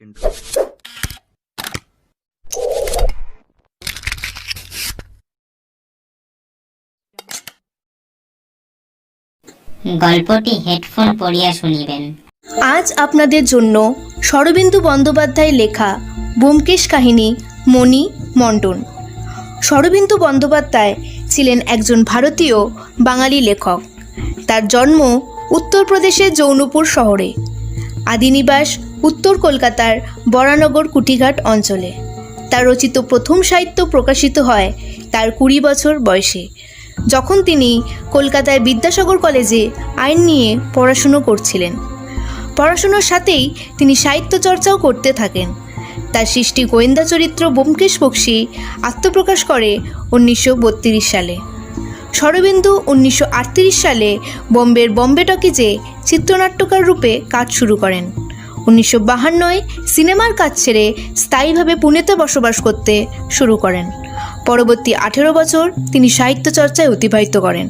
Intro. গল্পটি headphone পরিয়া শুনিবেন। আজ আপনাদের জন্য শরদিন্দু বন্দ্যোপাধ্যায়ের লেখা ব্যোমকেশ কাহিনী মণি মণ্ডন। শরদিন্দু বন্দ্যোপাধ্যায় ছিলেন একজন ভারতীয় বাঙালি লেখক। তার জন্ম উত্তরপ্রদেশের জৌনপুর শহরে। আদিনিবাস উত্তর কলকাতার বরানগর কুটিঘাট অঞ্চলে। তার রচিত প্রথম সাহিত্য প্রকাশিত হয় তার 20 বছর বয়সে, যখন তিনি কলকাতায় বিদ্যাসাগর কলেজে আইন নিয়ে পড়াশুনো করছিলেন। পড়াশুনোর সাথেই তিনি সাহিত্য চর্চাও করতে থাকেন। তার সৃষ্টি গোয়েন্দা চরিত্র ব্যোমকেশ বক্সী আত্মপ্রকাশ করে 1932 সালে। শরদিন্দু 1938 সালে বোম্বের বম্বে টকিজে চিত্রনাট্যকার রূপে কাজ শুরু করেন। 1952 সিনেমার কাজ ছেড়ে স্থায়ীভাবে পুনেতে বসবাস করতে শুরু করেন। পরবর্তী 18 বছর তিনি সাহিত্য চর্চায় অতিবাহিত করেন।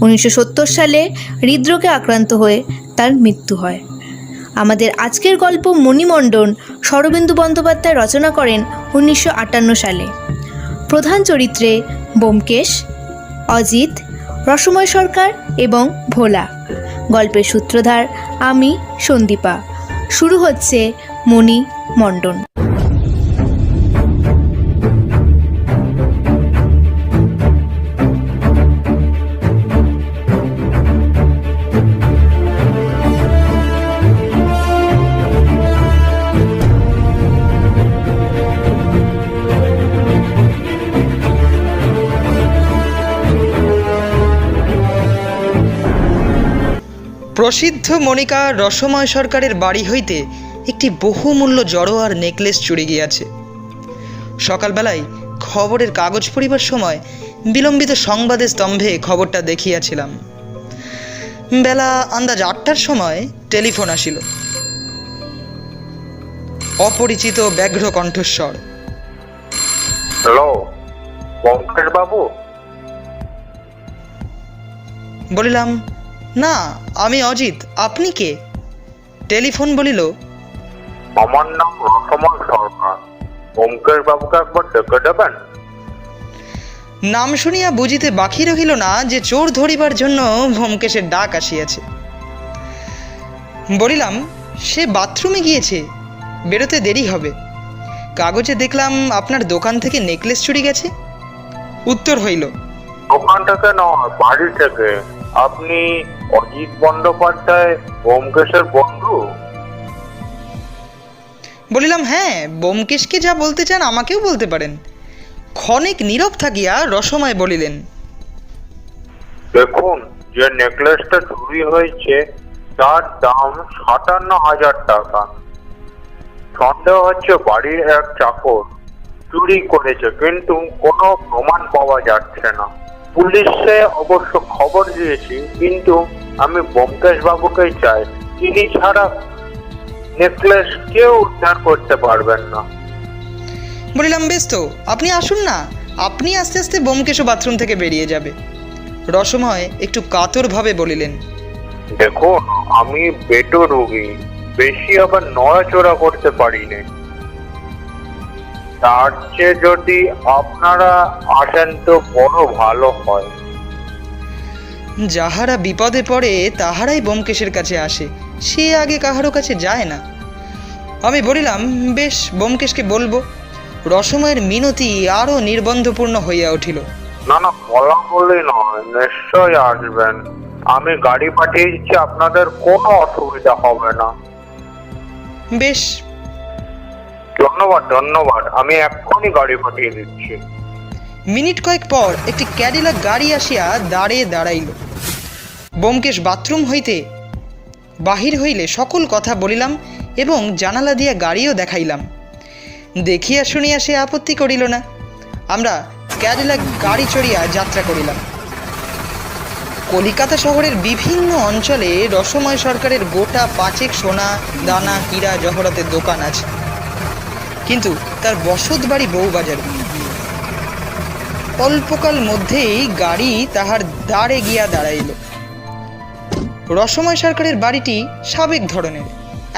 1970 সালে হৃদরোগে আক্রান্ত হয়ে তার মৃত্যু হয়। আমাদের আজকের গল্প মণি মণ্ডন শরদিন্দু বন্দ্যোপাধ্যায় রচনা করেন 1958 সালে। প্রধান চরিত্রে ব্যোমকেশ, অজিত, রসময় সরকার এবং ভোলা। গল্পের সূত্রধার আমি, সন্দীপা। শুরু হচ্ছে মণি মণ্ডন। প্রসিদ্ধ মণিকা রসময় সরকারের বাড়ি হইতে একটি বহুমূল্য জড়োয়ার নেকলেস চুরি গিয়াছে। সকালবেলায় খবরের কাগজ পড়িবার সময় বিলম্বিত সংবাদের স্তম্ভে খবরটা দেখিয়াছিলাম। বেলা আন্দাজ 8টার সময় টেলিফোন আসিল। অপরিচিত ব্যগ্র কণ্ঠস্বর। হ্যালো, ব্যোমকেশ বাবু? বলিলাম, না, আমি অজিত। আপনি কে? টেলিফোন বলিল, আমার নাম রসময় সরকার। ব্যোমকেশ বাবুকে একবার ডেকে দেবেন? নাম শুনিয়া বুঝিতে বাকি রহিল না যে চোর ধরিবার জন্য ব্যোমকেশের ডাক আসিয়াছে। বলিলাম, সে বাথরুমে গিয়েছে, বেরোতে দেরি হবে। কাগজে দেখলাম আপনার দোকান থেকে নেকলেস চুরি গেছে। উত্তর হইল, দোকান থেকে নয়, বাড়ি থেকে। আপনি অজিত বন্দ্যোপাধ্যায়, ব্যোমকেশের বন্ধু? বলিলাম, হ্যাঁ, ব্যোমকেশকে যা বলতে চান আমাকেও বলতে পারেন। ক্ষণিক নীরব থাকিয়া রসময় বলিলেন, দেখুন, যে নেকলেসটা চুরি হয়েছে তার দাম 57,000 টাকা। সন্দেহ হচ্ছে বাড়ির এক চাকর চুরি করেছে, কিন্তু কোনো প্রমাণ পাওয়া যাচ্ছে না। পুলিশে অবশ্য খবর দিয়েছি, কিন্তু আমি ব্যোমকেশ বাবুকেই চাই। তিনি ছাড়া নেকলেস কেউ উদ্ধার করতে পারবেন না। বলিলাম, বেশ তো, আপনি আসুন না। আপনি আস্তে আস্তে ব্যোমকেশও বাথরুম থেকে বেরিয়ে যাবে। রসময় একটু কাতরভাবে বলিলেন, দেখুন, আমি পেটো রোগী, বেশি আবার নড়াচড়া করতে পারি না। তার চেয়ে যদি আপনারা আসেন তো বড় ভালো হয়। যাহারা বিপদে পড়ে তাহারাই ব্যোমকেশের কাছে আসে, সে আগে কাহারও কাছে যায় না। আমি বলিলাম, বেশ, ব্যোমকেশকে বলবো। রসময়ের মিনতি আরও নির্বন্ধপূর্ণ হইয়া উঠিল। না না, বলা বলে নয়, নিশ্চয় আসবেন। আমি গাড়ি পাঠিয়ে দিচ্ছি, আপনাদের কোনো অসুবিধা হবে না। বেশ, ধন্যবাদ ধন্যবাদ, আমি এক্ষুনি গাড়ি পাঠিয়ে দিচ্ছি। মিনিট কয়েক পর একটি ক্যাডিলাক গাড়ি আসিয়া দাঁড়াইল। ব্যোমকেশ বাথরুম হইতে বাহির হইলে সকল কথা বলিলাম এবং জানালা দিয়া গাড়িও দেখাইলাম। দেখিয়া শুনিয়া সে আপত্তি করিল না। আমরা ক্যাডিলাক গাড়ি চড়িয়া যাত্রা করিলাম। কলিকাতা শহরের বিভিন্ন অঞ্চলে রসময় সরকারের গোটা 5 সোনা দানা হীরা জহরতের দোকান আছে, কিন্তু তার বসত বাড়ি বউবাজারে। অল্পকাল মধ্যেই গাড়ি তাহার দ্বারে গিয়া দাঁড়াইল। রসময় সরকারের বাড়িটি সাবেক ধরনের,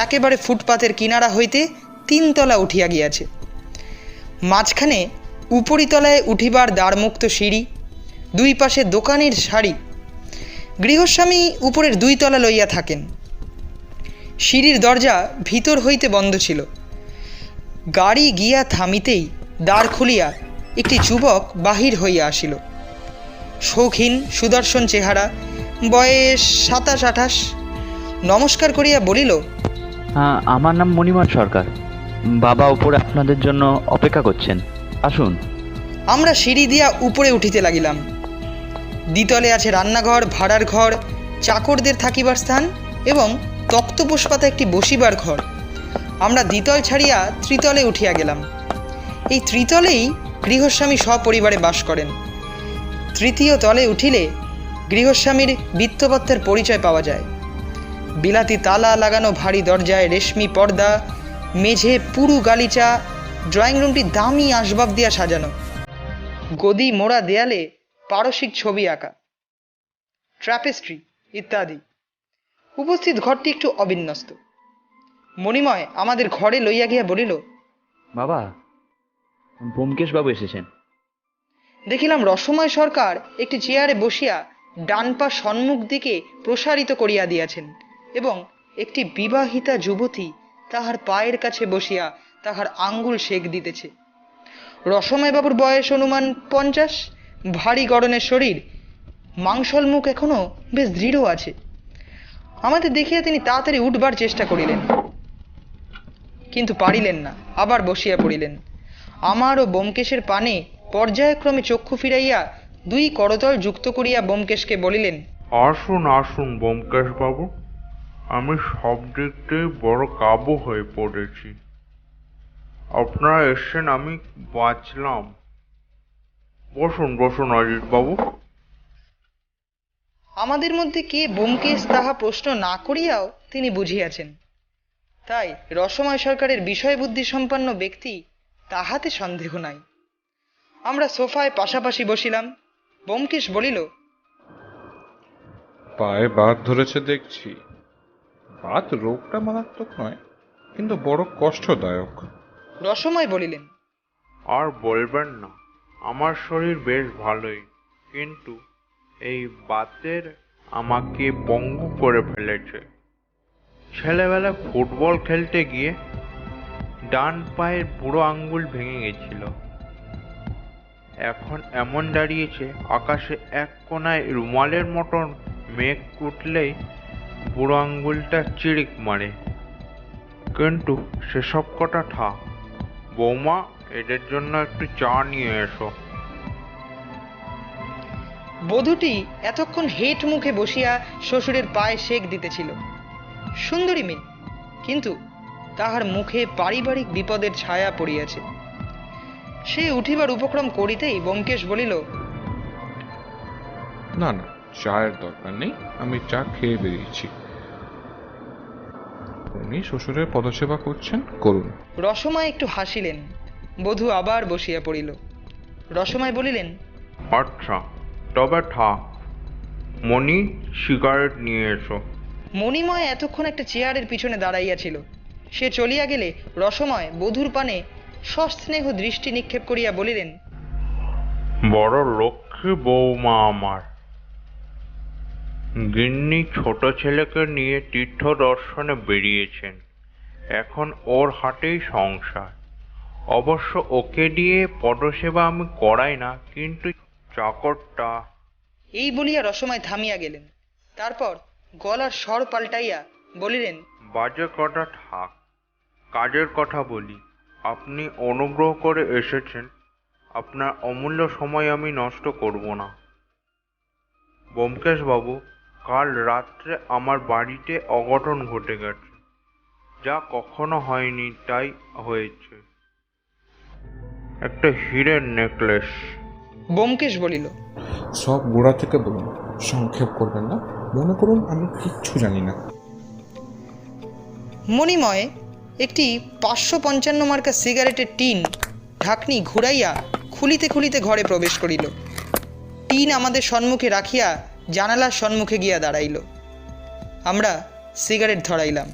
একেবারে ফুটপাতের কিনারা হইতে 3 তলা উঠিয়া গিয়াছে। মাঝখানে উপরিতলায় উঠিবার দ্বারমুক্ত সিঁড়ি, 2 পাশে দোকানের সারি। গৃহস্বামী উপরের 2 তলা লইয়া থাকেন। সিঁড়ির দরজা ভিতর হইতে বন্ধ ছিল। গাড়ি গিয়া থামিতেই দ্বার খুলিয়া একটি যুবক বাহির হইয়া আসিল। শৌখিন সুদর্শন চেহারা, বয়স 27-28। নমস্কার করিয়া বলিল, হ্যাঁ, আমার নাম মণিমান সরকার। বাবা উপরে আপনাদের জন্য অপেক্ষা করছেন, আসুন। আমরা সিঁড়ি দিয়া উপরে উঠিতে লাগিলাম। দ্বিতলে আছে রান্নাঘর, ভাড়ার ঘর, চাকরদের থাকিবার স্থান এবং তক্তপোষ পাতা একটি বসিবার ঘর। আমরা দ্বিতল ছাড়িয়া ত্রিতলে উঠিয়া গেলাম। এই ত্রিতলেই গৃহস্বামী সপরিবারে বাস করেন। তৃতীয় তলে উঠিলে গৃহস্বামীর বৃত্তপত্রের পরিচয় পাওয়া যায়। বিলাতি তালা লাগানো ভারী দরজায় রেশমি পর্দা, মেঝে পুরু গালিচা, ড্রয়িং রুমটি দামি আসবাব দিয়া সাজানো। গদি মোড়া দেয়ালে পারসিক ছবি আঁকা, ট্র্যাপেস্ট্রি ইত্যাদি। উপস্থিত ঘরটি একটু অবিন্যস্ত। মণিময় আমাদের ঘরে লইয়া গিয়া বলিল, বাবা, ব্যোমকেশ বাবু এসেছেন। দেখিলাম রসময় সরকার একটি চেয়ারে বসিয়া ডান পা সম্মুখ দিকে প্রসারিত করিয়া দিয়াছেন এবং একটি বিবাহিতা যুবতী তাহার পায়ের কাছে বসিয়া তাহার আঙ্গুল শেক দিতেছে। রসময়বাবুর বয়স অনুমান 50, ভারী গড়নের শরীর, মাংসল মুখ এখনো বেশ দৃঢ় আছে। আমাদের দেখিয়া তিনি তাড়াতাড়ি উঠবার চেষ্টা করিলেন, কিন্তু পারিলেন না, আবার বসিয়া পড়িলেন। আমার ও ব্যোমকেশের পানে পর্যায়ক্রমে চক্ষু ফিরাইয়া 2 করতল যুক্ত করিয়া ব্যোমকেশকে বলিলেন, আসুন আসুন ব্যোমকেশ বাবু, আমি সব দিক দিয়ে বড় কাবু হয়ে পড়েছি। আপনারা এসছেন, আমি বাঁচলাম। বসুন বসুন অজিত বাবু। আমাদের মধ্যে কে ব্যোমকেশ তাহা প্রশ্ন না করিয়াও তিনি বুঝিয়াছেন। তাই রসময় সরকারের বিষয় বুদ্ধি সম্পন্ন ব্যক্তি তাহাতে সন্দেহ নাই। আমরা সোফায় পাশাপাশি বসিলাম। ব্যোমকেশ বলিল, পায়ে বাত ধরেছে দেখছি। বাত রোগটা মারাত্মক নয়, কিন্তু বড় কষ্টদায়ক। রসময় বলিলেন, আর বলবেন না, আমার শরীর বেশ ভালোই, কিন্তু এই বাতের আমাকে পঙ্গু করে ফেলেছে। ছেলেবেলায় ফুটবল খেলতে গিয়ে ডান পায়ের বুড়ো আঙ্গুল ভেঙে গেছিল। এখন এমন দাঁড়িয়েছে, আকাশে এক কোনায় রুমালের মতন মেঘ উঠলেই বুড়ো আঙ্গুলটা চিড়িক মারে। কিন্তু সেসব কটা থাক, বৌমা, এদের জন্য একটু চা নিয়ে এসো। বধূটি এতক্ষণ হেঁট মুখে বসিয়া শ্বশুরের পায়ে শেক দিতেছিল। সুন্দরী মেয়ে, কিন্তু তাহার মুখে পারিবারিক বিপদের ছায়া পড়িয়াছে। সে উঠিবার উপক্রম করিতেই ব্যোমকেশ বলিল, না না, চায়ের দরকার নেই, আমি চা খেয়ে বেরিয়েছি। উনি শ্বশুরের পদসেবা করছেন, করুন। রসময় একটু হাসিলেন। বধূ আবার বসিয়া পড়িল। রসময় বলিলেন, আচ্ছা, তবে থাক। মণি, সিগারেট নিয়ে এসো। মণিময় এতক্ষণ একটা চেয়ারের পিছনে দাঁড়াইয়াছিল। সে চলিয়া গেলে রসময় বধূর পানে সস্নেহ দৃষ্টি নিক্ষেপ করিয়া বলিলেন, বড় লক্ষ্মী বৌমা আমার। গিন্নি ছোট ছেলেকে নিয়ে তীর্থ দর্শনে বেরিয়েছেন। এখন ওর হাতেই সংসার। অবশ্য ওকে দিয়ে পদসেবা আমি করাই না, কিন্তু চাকরটা। এই বলিয়া রসময় থামিয়া গেলেন। তারপর গলার স্বর পাল্টাইয়া বলিলেন, বাজে কথা থাক, কাজের কথা বলি। আপনি অনুগ্রহ করে এসেছেন, আপনার অমূল্য সময় আমি নষ্ট করব না। ব্যোমকেশ বাবু, কাল রাত্রে আমার বাড়িতে অঘটন ঘটে গেছে, যা কখনো হয়নি তাই হয়েছে। একটা হীরের নেকলেস। ব্যোমকেশ বলিল, সব গোড়া থেকে বলুন, সংক্ষেপ করবেন না। মনে করুন আমি কিচ্ছু জানি না। মণিময় একটি 555 মার্কা সিগারেটের টিন ঢাকনি ঘুরাইয়া খুলিতে খুলিতে ঘরে প্রবেশ করিল। টিন আমাদের সম্মুখে রাখিয়া জানালার সম্মুখে গিয়া দাঁড়াইল। আমরা সিগারেট ধরাইলাম।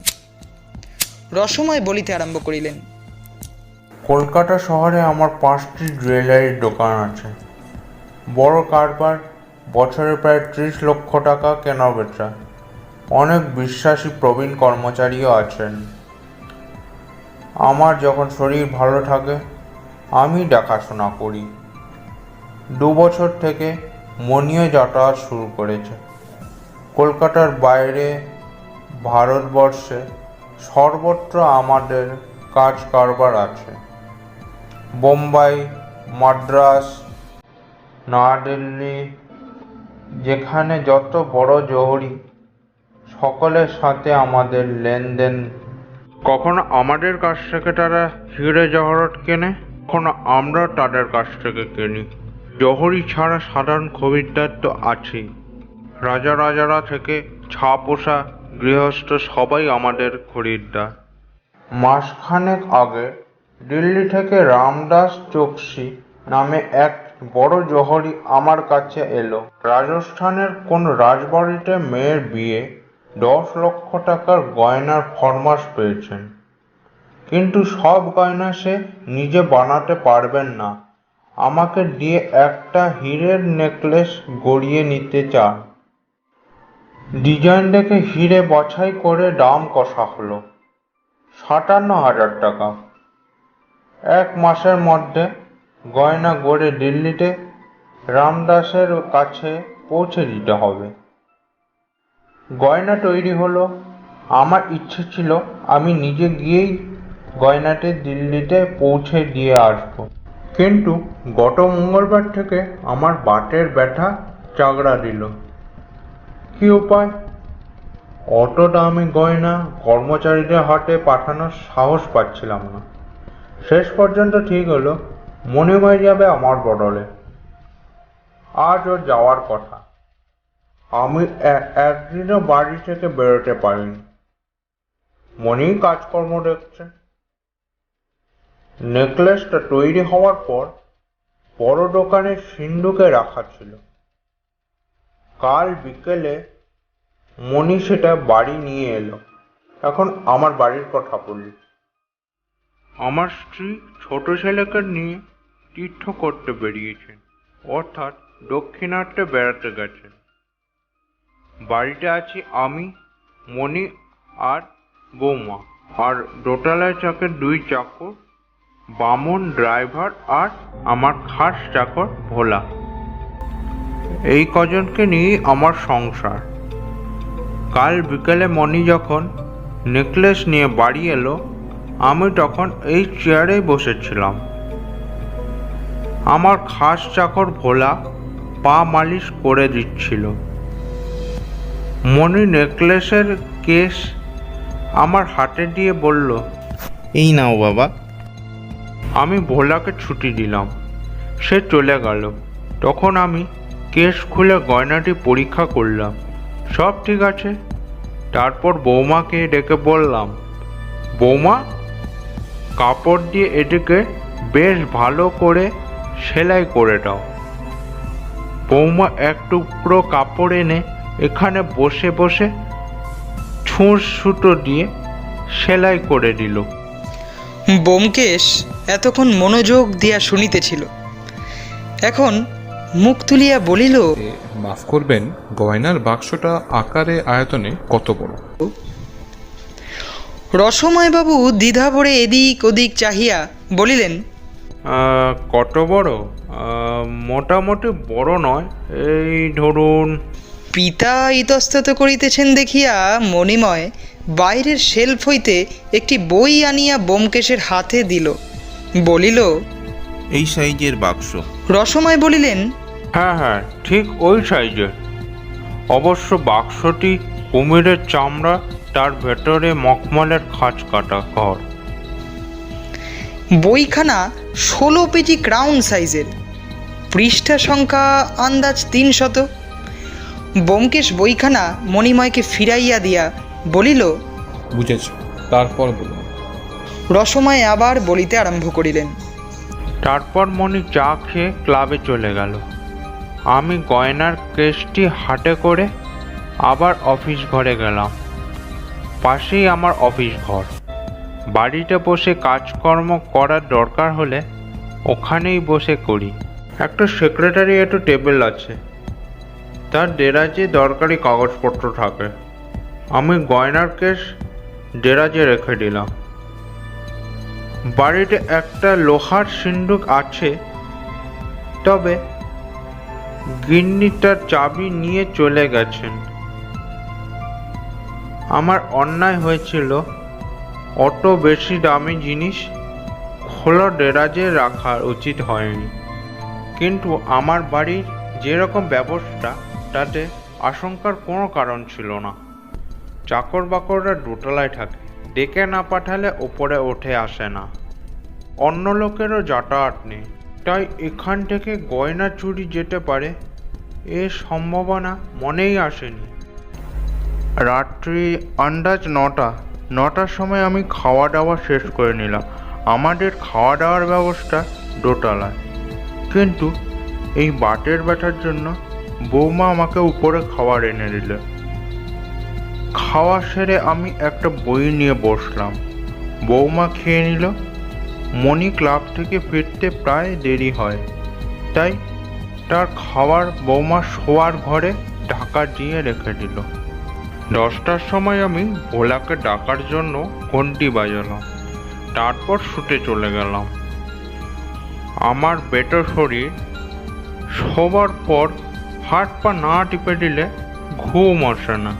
রসময় বলিতে আরম্ভ করিলেন, কলকাতা শহরে আমার 5টি জুয়েলারির দোকান আছে। বড় কারবার, বছরে প্রায় 30 লক্ষ টাকা কেনা বেচা। অনেক বিশ্বাসী প্রবীণ কর্মচারীও আছেন। আমার যখন শরীর ভালো থাকে আমি দেখাশোনা করি। 2 বছর থেকে মনিও যাতায়াত শুরু করেছে। কলকাতার বাইরে ভারতবর্ষে সর্বত্র আমাদের কাজ কারবার আছে। বোম্বাই, মাদ্রাস, নয়াদিল্লি, যেখানে যত বড় জহুরি সকলের সাথে আমাদের লেনদেন। কখনো আমাদের কাছ থেকে তারা হিরে জহরত কেনে, কখনো আমরা তাদের কাছ থেকে কিনি। জহুরি ছাড়া সাধারণ খরিদ্দার তো আছেই। রাজারা থেকে ছাপোষা গৃহস্থ সবাই আমাদের খরিদ্দার। মাসখানেক আগে দিল্লি থেকে রামদাস চোকসি নামে এক বড় জহরি আমার কাছে এলো। রাজস্থানের কোন রাজবাড়িতে মেয়ের বিয়ে, 10 লক্ষ টাকার গয়নার ফরমাশ পেয়েছেন, কিন্তু সব গয়না সে নিজে বানাতে পারবেন না। আমাকে দিয়ে একটা হীরের নেকলেস গড়িয়ে নিতে চান। ডিজাইন দেখে হিরে বাছাই করে দাম কষা হলো 57,000 টাকা। 1 মাসের মধ্যে গয়না গড়ে দিল্লিতে রামদাসের কাছে পৌঁছে দিতে হবে। গয়না তৈরি হলো। আমার ইচ্ছে ছিল আমি নিজে গিয়েই গয়নাটি দিল্লিতে পৌঁছে দিয়ে আসব, কিন্তু গত মঙ্গলবার থেকে আমার বাতের ব্যথা চাগড়া দিল। কি উপায়? অত দামি গয়না কর্মচারীদের হাতে পাঠানোর সাহস পাচ্ছিলাম না। শেষ পর্যন্ত ঠিক হলো মণিময় যাবে আমার বদলে। আজ ওর যাওয়ার কথা। আমি একদিনও বাড়ি থেকে বেরোতে পারিনি। মণি কাজকর্ম দেখছে। নেকলেসটা তৈরি হওয়ার পর বড় দোকানে সিন্ধুকে রাখা ছিল। কাল বিকেলে মণি সেটা বাড়ি নিয়ে এলো। এখন আমার বাড়ির কথা বললি। আমার স্ত্রী ছোট ছেলেকে নিয়ে তীর্থ করতে বেরিয়েছেন, অর্থাৎ দক্ষিণাট্যে বেড়াতে গেছেন। বাড়িতে আছি আমি, মণি আর বৌমা, আর দোতলায় চাকের 2 চাকর, বামন ড্রাইভার আর আমার খাস চাকর ভোলা। এই কজনকে নিয়ে আমার সংসার। কাল বিকেলে মণি যখন নেকলেস নিয়ে বাড়ি এলো, আমি তখন এই চেয়ারেই বসেছিলাম। আমার খাস চাকর ভোলা পা মালিশ করে দিচ্ছিল। মণি নেকলেসের কেস আমার হাতে দিয়ে বলল, এই নাও বাবা। আমি ভোলাকে ছুটি দিলাম। সে চলে গেল। তখন আমি কেস খুলে গয়নাটি পরীক্ষা করলাম, সব ঠিক আছে। তারপর বৌমাকে ডেকে বললাম, বৌমা, কাপড় দিয়ে এটিকে বেশ ভালো করে সেলাই করে দাও। বৌমা এক টুকরো কাপড় এনে এখানে বসে বসে ছুঁচ সুতো দিয়ে সেলাই করে দিল। ব্যোমকেশ এতক্ষণ মনোযোগ দিয়া শুনিতেছিল, এখন মুখ তুলিয়া বলিল, মাফ করবেন, গয়নার বাক্সটা আকারে আয়তনে কত বড়? রসময়বাবু দ্বিধা ভরে এদিক ওদিক চাহিয়া বলিলেন, কত বড়? মোটামুটি বড় নয়, এই ধরুন। পিতা ইতস্তত করিতেছেন দেখিয়া মণিময় বাইরের শেলফ হইতে একটি বই আনিয়া ব্যোমকেশের হাতে দিল। বলিল, এই সাইজের বাক্স। রসময় বলিলেন, হ্যাঁ, ঠিক ওই সাইজের। অবশ্য বাক্সটি কুমিরের চামড়া, তার ভেতরে মখমলের খাঁজ কাটা ঘর। বইখানা 16 পেজি ক্রাউন সাইজের, পৃষ্ঠা সংখ্যা আন্দাজ 300। ব্যোমকেশ বইখানা মণিময়কে ফিরাইয়া দিয়া বলিল, বুঝেছি, তারপর বলুন। রসময় আবার বলিতে আরম্ভ করিলেন, তারপর মণি চা খেয়ে ক্লাবে চলে গেল। আমি গয়নার কেসটি হাতে করে আবার অফিস ঘরে গেলাম। পাশেই আমার অফিস ঘর। বাড়িতে বসে কাজকর্ম করার দরকার হলে ওখানেই বসে করি। একটা সেক্রেটারিয়েটও টেবিল আছে, তার দেরাজে দরকারি কাগজপত্র থাকে। আমি গয়নার কেস দেরাজে রেখে দিলাম। বাড়িতে একটা লোহার সিন্দুক আছে, তবে গিন্নি তার চাবি নিয়ে চলে গেছেন। আমার অন্যায় হয়েছিল অত বেশি দামি জিনিস খোলা দেরাজে রাখা উচিত হয়নি, কিন্তু আমার বাড়ির যেরকম ব্যবস্থা তাতে আশঙ্কার কোনো কারণ ছিল না। চাকর বাকররা দোতলায় থাকে, ডেকে না পাঠালে ওপরে উঠে আসে না। অন্য লোকেরও যাতায়াত নেই, তাই এখান থেকে গয়না চুরি যেতে পারে এ সম্ভাবনা মনেই আসেনি। রাত্রি আন্দাজ 9টার সময় আমি খাওয়া দাওয়া শেষ করে নিলাম। আমাদের খাওয়া দাওয়ার ব্যবস্থা দোতলায়, কিন্তু এই বাতের ব্যথার জন্য বৌমা আমাকে উপরে খাবার এনে দিল। খাওয়া সেরে আমি একটা বই নিয়ে বসলাম, বৌমা খেয়ে নিল। মণি ক্লাব থেকে ফিরতে প্রায় দেরি হয়, তাই তার খাবার বৌমা শোয়ার ঘরে ঢাকা দিয়ে রেখে দিল। 10টার সময় আমি ভোলাকে ডাকার জন্য ঘন্টি বাজালাম, তারপর শুতে চলে গেলাম। আমার বেটো শরীর শোবার পর হাত পা না টিপে দিলে ঘুম আসে না।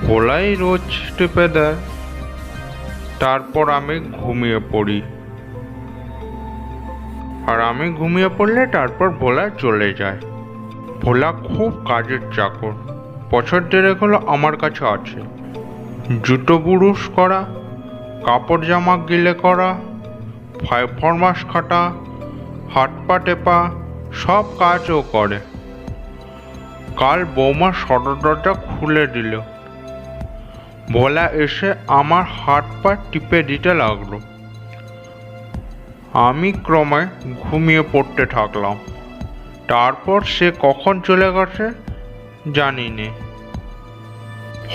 ভোলাই রোজ টিপে দেয়, তারপর আমি ঘুমিয়ে পড়ি। আর আমি ঘুমিয়ে পড়লে তারপর ভোলা চলে যায়। ভোলা খুব কাজের চাকর, বছর দেড়েক হলো আমার কাছে আছে। জুতো বুরুশ করা, কাপড় জামা গিলে করা, ফরমাস খাটা, হাত পা টেপা সব কাজও করে। কাল বৌমা সদর দরজা খুলে দিল। ভোলা এসে আমার হাত পা টিপে দিতে লাগলো। আমি ক্রমে ঘুমিয়ে পড়তে থাকলাম। তারপর সে কখন চলে গেছে জানি নে।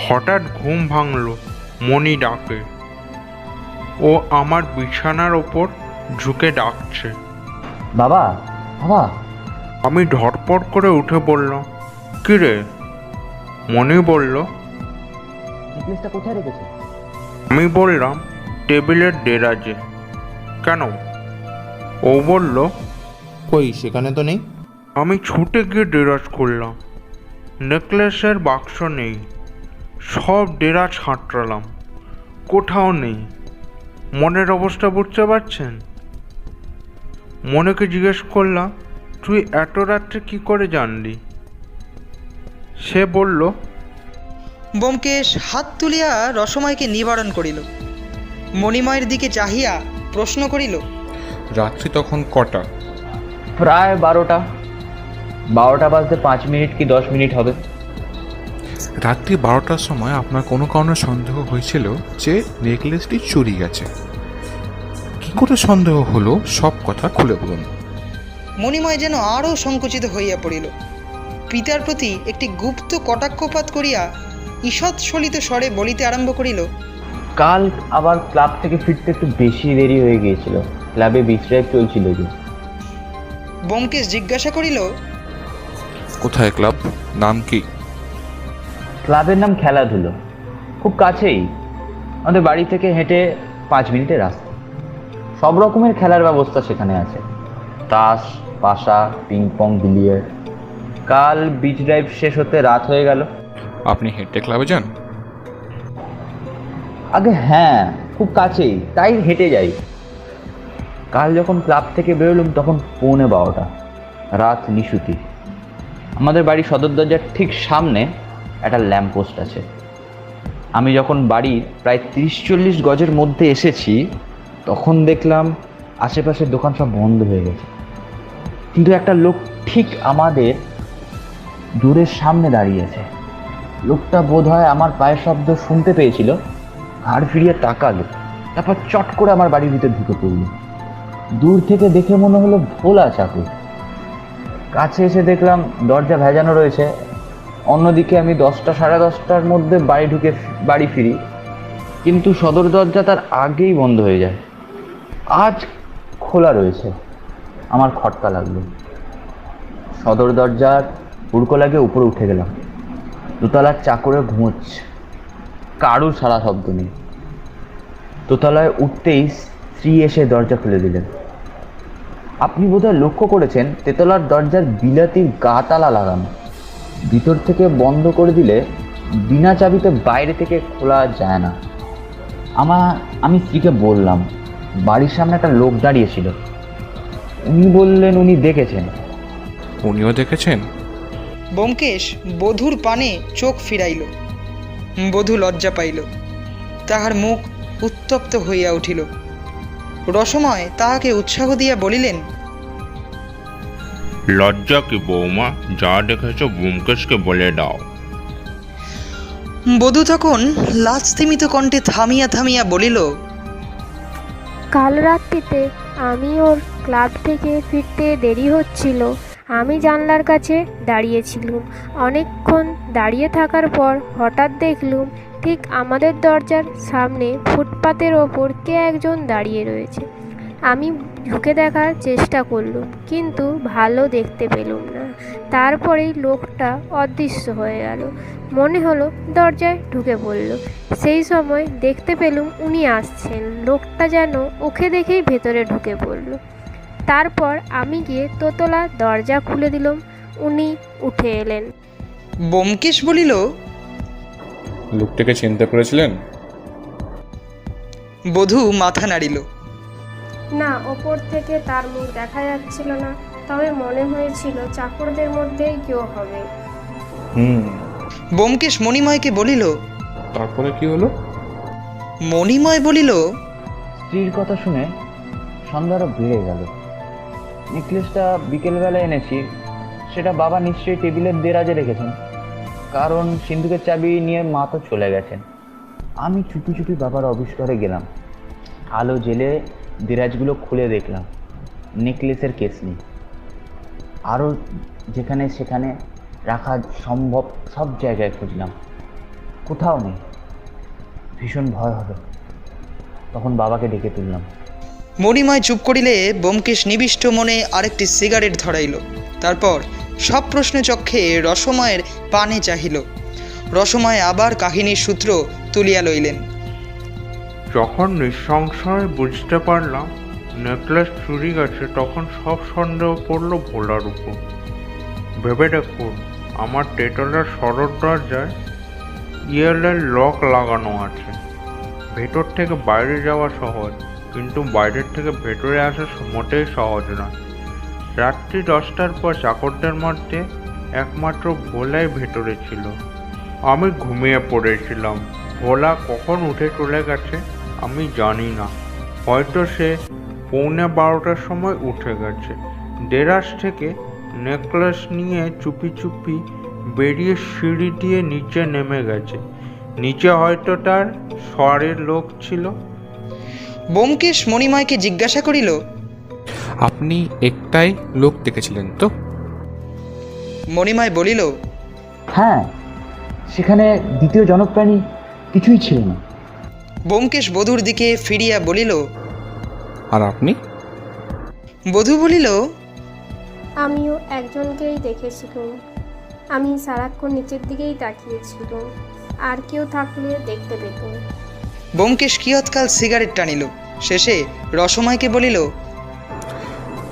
হঠাৎ ঘুম ভাঙল, মণি ডাকে। ও আমার বিছানার ওপর ঝুঁকে ডাকছে, বাবা বাবা। আমি ধড়পড় করে উঠে বললাম, কি রে? মণি বলল, নেকলেসটা কোথায় রেখেছে? আমি বললাম, টেবিলের দেরাজে। কেন? ও বলল, কই সেখানে তো নেই। আমি ছুটে গিয়ে দেরাজ খুললাম, নেকলেসের বাক্স নেই। সব দেরাজ হাতড়ালাম, কোথাও নেই। মনের অবস্থা বুঝতে পারছেন? মনেকে জিজ্ঞেস করলাম, তুই এত রাত্রে কি করে জানলি? সে বলল, ব্যোমকেশ হাত তুলিয়া রসময়কে নিবারণ করিল। মণিময়ের দিকে চাহিয়া প্রশ্ন করিল, রাত্রি তখন কটা? প্রায় 12টা। 12টা বাজতে 5 মিনিট কি 10 মিনিট হবে। রাত্রি 12টার সময় আপনার কোনো কারণে সন্দেহ হয়েছিল যে নেকলেসটি চুরি গেছে। কি করে সন্দেহ হলো সব কথা খুলে বলুন। মণিময় যেন আরও সংকুচিত হইয়া পড়িল। পিতার প্রতি একটি গুপ্ত কটাক্ষপাত করিয়া ঈষৎ স্ফলিত স্বরে বলিতে আরম্ভ করিল, কাল আবার ক্লাব থেকে ফিরতে একটু বেশি দেরি হয়ে গিয়েছিল, ক্লাবে বিশ্রাম চলছিল যে। ব্যোমকেশ জিজ্ঞাসা করিল, কোথায় ক্লাব? নাম কি? ক্লাবের নাম খেলাধুলো, খুব কাছেই, আমাদের বাড়ি থেকে হেঁটে 5 মিনিটের রাস্তা। সব রকমের খেলার ব্যবস্থা সেখানে আছে, তাস, পাশা, পিং পং, বিলিয়ার্ড। কাল বিচ ড্রাইভ শেষ হতে রাত হয়ে গেল। আপনি হেঁটে ক্লাবে যান? আগে হ্যাঁ, খুব কাছেই, তাই হেঁটে যাই। কাল যখন ক্লাব থেকে বেরোলাম তখন 12:15, রাত নিশুতি। আমাদের বাড়ির সদর দরজার ঠিক সামনে একটা ল্যাম্পপোস্ট আছে। আমি যখন বাড়ির প্রায় 30-40 গজের মধ্যে এসেছি তখন দেখলাম আশেপাশের দোকান সব বন্ধ হয়ে গেছে, কিন্তু একটা লোক ঠিক আমাদের দূরের সামনে দাঁড়িয়েছে। লোকটা বোধ হয় আমার পায়ের শব্দ শুনতে পেয়েছিল, ঘাড় ফিরিয়ে তাকালো, তারপর চট করে আমার বাড়ির ভিতর ঢুকে পড়ল। দূর থেকে দেখে মনে হলো ভোলা চাকর। কাছে এসে দেখলাম দরজা ভেজানো রয়েছে। অন্যদিকে আমি 10টা সাড়ে 10টার মধ্যে বাড়ি ফিরি। কিন্তু সদর দরজা তার আগেই বন্ধ হয়ে যায়। আজ খোলা রয়েছে। আমার খটকা লাগলো। সদর দরজার হুড়কো লাগে উপরে উঠে গেলাম। দোতলার চাকরে ঘুমোচ্ছে, কারুর সারা শব্দ নেই। দোতলায় উঠতেই স্ত্রী এসে দরজা খুলে দিলেন। আপনি বোধহয় লক্ষ্য করেছেন তেতলার দরজার বিলাতির গা তালা লাগানো। ভিতর থেকে বন্ধ করে দিলে বিনা চাবিতে বাইরে থেকে খোলা যায় না। আমি স্ত্রীকে বললাম, বাড়ির সামনে একটা লোক দাঁড়িয়েছিল। উনি বললেন উনি দেখেছেন। উনিও দেখেছেন? ব্যোমকেশ বধূর পানে চোখ ফিরাইল। বধূ লজ্জা পাইল। তাহার মুখ উত্তপ্ত হইয়া উঠিল। রসময় তাহাকে উৎসাহ দিয়া বলিলেন, লজ্জা কি বৌমা, যা দেখেছ ব্যোমকেশকে বলে দাও। বধূ তখন লাজস্তিমিত কণ্ঠে থামিয়া থামিয়া বলিল, কাল রাত্রিতে আমি ওর ক্লাব থেকে ফিরতে দেরি হচ্ছিল। আমি জানলার কাছে দাঁড়িয়েছিলুম। অনেকক্ষণ দাঁড়িয়ে থাকার পর হঠাৎ দেখলুম ঠিক আমাদের দরজার সামনে ফুটপাতের ওপর কে একজন দাঁড়িয়ে রয়েছে। আমি ঢুকে দেখার চেষ্টা করলুম, কিন্তু ভালো দেখতে পেলুম না। তারপরেই লোকটা অদৃশ্য হয়ে গেল। মনে হলো দরজায় ঢুকে পড়ল। সেই সময় দেখতে পেলুম উনি আসছেন। লোকটা যেন ওকে দেখেই ভেতরে ঢুকে পড়ল। তারপর আমি গিয়ে দোতলা দরজা খুলে দিলাম। উনি উঠে এলেন। ব্যোমকেশ বলিল, লোকটাকে চিন্তা করেছিলেন? বধূ মাথা নাড়িল। না, ওপর থেকে তার মুখ দেখা যাচ্ছিল না, তবে মনে হয়েছিল চাকরদের মধ্যেই কেউ হবে। ব্যোমকেশ মণিময়কে বলিল। তারপরে কি হলো? মণিময় বলিল, স্ত্রীর কথা শুনে সন্ধ্যা আরো বেড়ে গেল। নেকলেসটা বিকেলবেলা এনেছি, সেটা বাবা নিশ্চয়ই টেবিলের দেরাজে রেখেছেন, কারণ সিন্ধুকের চাবি নিয়ে মা তো চলে গেছেন। আমি চুপি চুপি বাবার অফিস ঘরে গেলাম। আলো জেলে দেরাজগুলো খুলে দেখলাম নেকলেসের কেস নেই। আরও যেখানে সেখানে রাখা সম্ভব সব জায়গায় খুঁজলাম, কোথাও নেই। ভীষণ ভয় হলো। তখন বাবাকে ডেকে তুললাম। মণিময় চুপ করিলে ব্যোমকেশ নিবিষ্ট মনে আরেকটি সিগারেট ধরাইল। তারপর সব প্রশ্ন চক্ষে রসময়ের পানে চাহিল। রসময় আবার কাহিনীর সূত্র তুলিয়া লইলেন। যখন নিঃসংশয়ে বুঝতে পারলাম নেকলেস চুরি গেছে, তখন সব সন্দেহ পড়ল ভোলার উপর। ভেবে দেখুন, আমার তেতলার সদর দরজায় ইয়েলের লক লাগানো আছে। ভেতর থেকে বাইরে যাওয়া সহজ, কিন্তু বাইরের থেকে ভেতরে আসা মোটেই সহজ নয়। রাত্রি 10টার পর চাকরদের মধ্যে একমাত্র ভোলাই ভেতরে ছিল। আমি ঘুমিয়ে পড়েছিলাম। ভোলা কখন উঠে চলে গেছে আমি জানি না। হয়তো সে 11:15টার সময় উঠে গেছে। দেরাজ থেকে নেকলেস নিয়ে চুপি চুপি বেরিয়ে সিঁড়ি দিয়ে নিচে নেমে গেছে। নিচে হয়তো তার শহরের লোক ছিল। ব্যোমকেশ মণিময়কে জিজ্ঞাসা করিল, আপনি একটাই লোক দেখেছিলেন তো? মণিময় বলিল, হ্যাঁ, সেখানে দ্বিতীয় জনপ্রাণী কিছুই ছিল না। ব্যোমকেশ বধূর দিকে ফিরিয়া বলিল, আর আপনি? বধূ বলিল, আমিও একজনকেই দেখেছিলাম। আমি সারাক্ষণ নিচের দিকেই তাকিয়েছিলাম। আর কেউ থাকলে দেখতে পেতাম। ব্যোমকেশ কিয়ৎকাল সিগারেট টানিল। শেষে রসময়কে বলিল।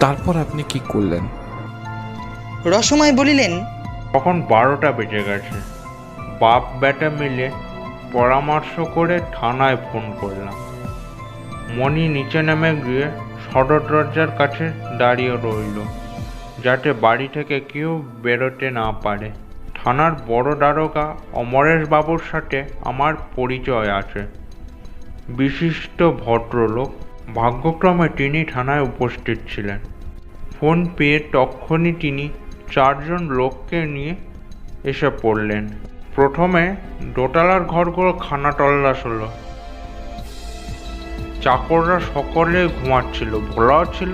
তারপর আপনি কি করলেন? রসময় বলিলেন, তখন 12টা বেজে গেছে। বাপ বেটা মিলে পরামর্শ করে থানায় ফোন করলাম। মণি নিচে নেমে গিয়ে সদর দরজার কাছে দাঁড়িয়ে রইল, যাতে বাড়ি থেকে কেউ বেরোতে না পারে। থানার বড় দারোগা অমরেশ বাবুর সাথে আমার পরিচয় আছে। বিশিষ্ট ভদ্রলোক। ভাগ্যক্রমে তিনি থানায় উপস্থিত ছিলেন। ফোন পেয়ে তক্ষুনি তিনি 4 জন লোককে নিয়ে এসে পড়লেন। প্রথমে দোতলার ঘরগুলো খানা তল্লাশ হলো। চাকররা সকলে ঘুমাচ্ছিল, ভোলাও ছিল।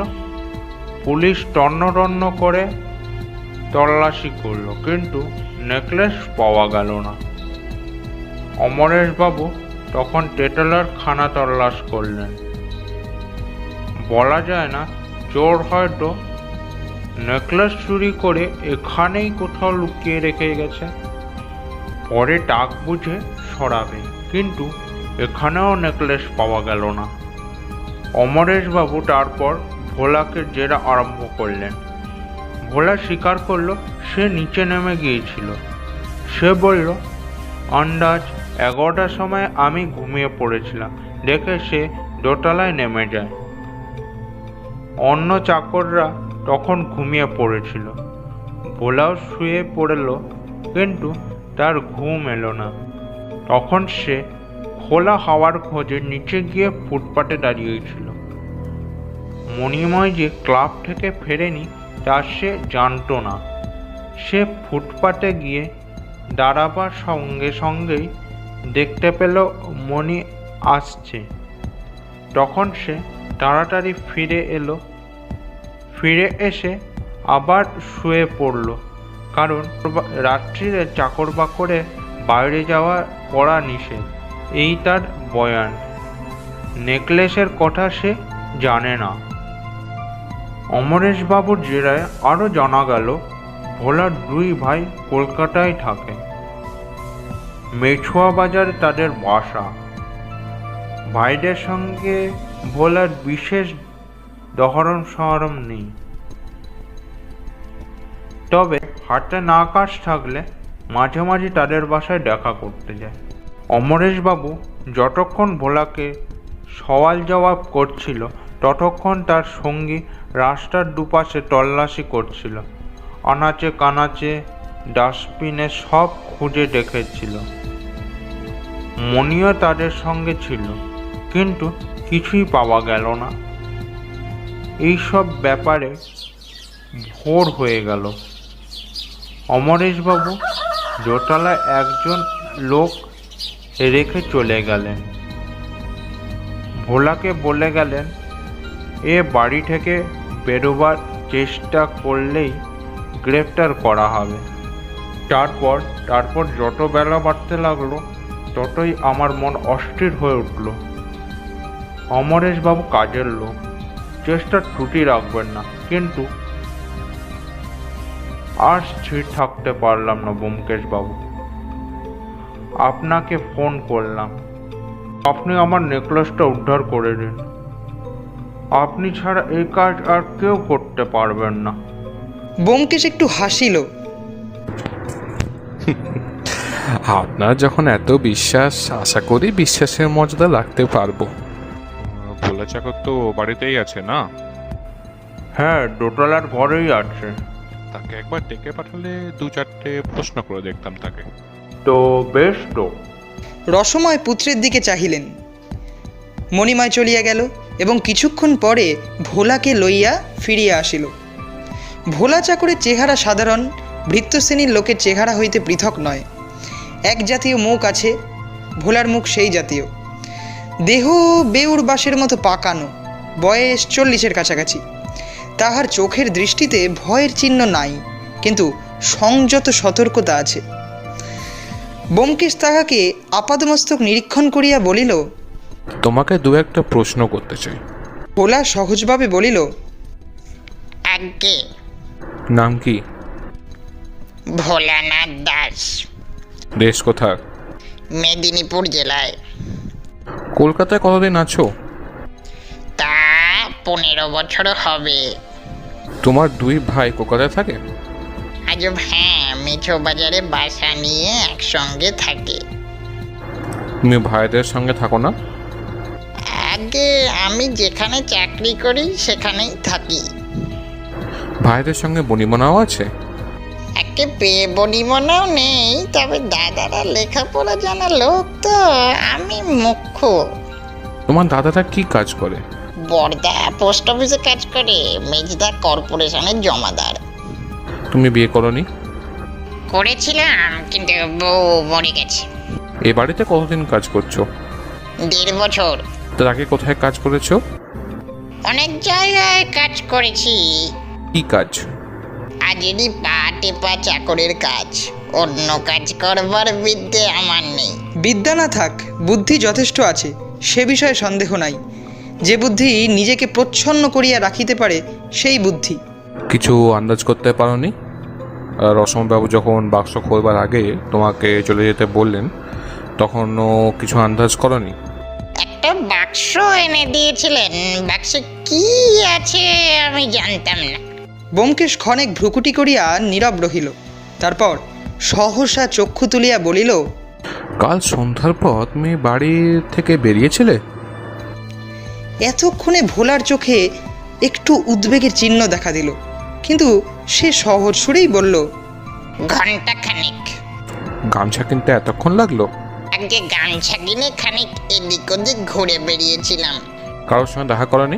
পুলিশ তন্ন করে তল্লাশি করলো, কিন্তু নেকলেস পাওয়া গেল না। অমরেশবাবু তখন টেটলার খানা তল্লাশ করলেন। বলা যায় না, চোর হয়তো নেকলেস চুরি করে এখানেই কোথাও লুকিয়ে রেখে গেছে, পরে টাক বুঝে সরাবে, কিন্তু এখানেও নেকলেস পাওয়া গেল না। অমরেশবাবু তারপর ভোলাকে জেরা আরম্ভ করলেন। ভোলা স্বীকার করলো সে নিচে নেমে গিয়েছিল। সে বলল, আন্দাজ 11টার সময় আমি ঘুমিয়ে পড়েছিলাম, দেখে সে দোতলায় নেমে যায়। অন্য চাকররা তখন ঘুমিয়ে পড়েছিল। ভোলাও শুয়ে পড়ল, কিন্তু তার ঘুম এলো না। তখন সে খোলা হাওয়ার খোঁজে নিচে গিয়ে ফুটপাতে দাঁড়িয়েছিল। মণিময় যে ক্লাব থেকে ফেরেনি তা সে জানতো না। সে ফুটপাতে গিয়ে দাঁড়াবার সঙ্গে সঙ্গেই দেখতে পেল মণি আসছে। তখন সে তাড়াতাড়ি ফিরে এলো। ফিরে এসে আবার শুয়ে পড়ল, কারণ রাত্রিরে চাকর বাকরে বাইরে যাওয়া করা নিষেধ, এই তার বয়ান। নেকলেসের কথা সে জানে না। অমরেশবাবুর জেরায় আরও জানা গেল ভোলার দুই ভাই কলকাতায় থাকে। মেছুয়া বাজারে তাদের বাসা। ভাইদের সঙ্গে ভোলার বিশেষ দহরম সহরম নেই, তবে হাতে না কাজ থাকলে মাঝে মাঝে তাদের বাসায় দেখা করতে যায়। অমরেশবাবু যতক্ষণ ভোলাকে সওয়াল জবাব করছিল, ততক্ষণ তার সঙ্গী রাস্তার দুপাশে তল্লাশি করছিল। আনাচে কানাচে ডাস্টবিনে সব খুঁজে দেখেছিল। মণিও তাদের সঙ্গে ছিল, কিন্তু কিছুই পাওয়া গেল না। এইসব ব্যাপারে ভোর হয়ে গেল। অমরেশবাবু দোতলায় একজন লোক রেখে চলে গেলেন। ভোলাকে বলে গেলেন, এ বাড়ি থেকে বেরোবার চেষ্টা করলেই গ্রেফতার করা হবে। তারপর যত বেলা বাড়তে লাগলো, ততই আমার মন অস্থির হয়ে উঠল। অমরেশবাবু কাজের লোক, চেষ্টার ত্রুটি রাখবেন না, কিন্তু আর স্থির থাকতে পারলাম না ব্যোমকেশবাবু। আপনাকে ফোন করলাম, আপনি আমার নেকলেসটা উদ্ধার করে দিন। আপনি ছাড়া এই কাজ আর কেউ করতে পারবেন না। ব্যোমকেশ একটু হাসিল। আপনার যখন এত বিশ্বাস, আশা করি বিশ্বাসের মর্যাদা রাখতে পারবো। ভোলা চাকর তো বাড়িতেই আছে না? হ্যাঁ, দোতলার ঘরেই আছে। তাকে একবার ডেকে পাঠালে 2-4টে প্রশ্ন করে দেখতাম তাকে। তো বেশ তো। রসময় পুত্রের দিকে চাহিলেন। মণিময় চলিয়া গেল এবং কিছুক্ষণ পরে ভোলাকে লইয়া ফিরিয়া আসিল। ভোলা চাকরের চেহারা সাধারণ ভৃত্যশ্রেণীর লোকের চেহারা হইতে পৃথক নয়। এক জাতীয় মুখ আছে, ভোলার মুখ সেই জাতীয়। দেহ বেউর বাঁশের মতো পাকানো, বয়স 40-এর কাছাকাছি। তাহার চোখের দৃষ্টিতে ভয়ের চিহ্ন নাই, কিন্তু সংযত সতর্কতা আছে। ব্যোমকেশ তাহাকে আপাদমস্তক নিরীক্ষণ করিয়া বলিল, তোমাকে 2-1টা প্রশ্ন করতে চাই। ভোলা সহজভাবে বলিল, আজ্ঞে। নাম কি? ভোলানাথ দাস। দেশ কোথায়? মেদিনীপুর জেলায়। কলকাতায় কতদিন আছো? তা 15 বছর হবে। তোমার 2 ভাই কলকাতায় থাকে? আজব, হ্যাঁ, মেছো বাজারে বাসা নিয়ে একসঙ্গে থাকে। তুমি ভাইদের সঙ্গে থাকো না? আগে আমি যেখানে চাকরি করি সেখানেই থাকি। ভাইদের সঙ্গে বনিমনাও আছে? একে পেয়ে বনিমনাও নেই, তবে দাদারা লেখাপড়া জানা লোক তো, আমি মুখ্য। তোমার দাদাটা কি কাজ করে? বড়দা পোস্ট অফিসে কাজ করে, মেজদা কর্পোরেশনের জমাদার। তুমি বিয়ে করনি? করেছিলাম, কিন্তু বউ মরে গেছে। এ বাড়িতে কতদিন কাজ করছো? 1.5 বছর। তার আগে কোথায় কাজ করেছো? অনেক জায়গায় কাজ করেছি। কি কাজ? আজেরই পা টেপা চাকরের কাজ, অন্য কাজ করবার বিদ্যে আমার নেই। বিদ্যা না থাক, বুদ্ধি যথেষ্ট আছে, সে বিষয়ে সন্দেহ নাই। যে বুদ্ধি নিজেকে প্রচ্ছন্ন করিয়া রাখিতে পারে, সেই বুদ্ধি। কিছু আন্দাজ করতে পারোনি? রসমবাবু যখন বাক্স খোলবার আগে তোমাকে চলে যেতে বললেন, তখনও কিছু আন্দাজ করনি? একটা বাক্স এনে দিয়েছিলেন, বাক্সে কি আছে আমি জানতাম না। ব্যোমকেশ ক্ষণেক ভ্রুকুটি করিয়া নীরব রহিল। তারপর সহসা চক্ষু তুলিয়া বলিল, কাল সন্ধ্যার পর তুমি বাড়ি থেকে বেরিয়েছিলে? এতক্ষণে ভোলার চোখে একটু উদ্বেগের চিহ্ন দেখা দিল, কিন্তু সে সহজ সুরেই বলল, ঘন্টা খানিক। গামছা কিনতে এতক্ষণ লাগলো? আগে গামছা কিনে খানিক এদিক ওদিক ঘুরে বেরিয়েছিলাম। কারোর সঙ্গে দেখা করনি?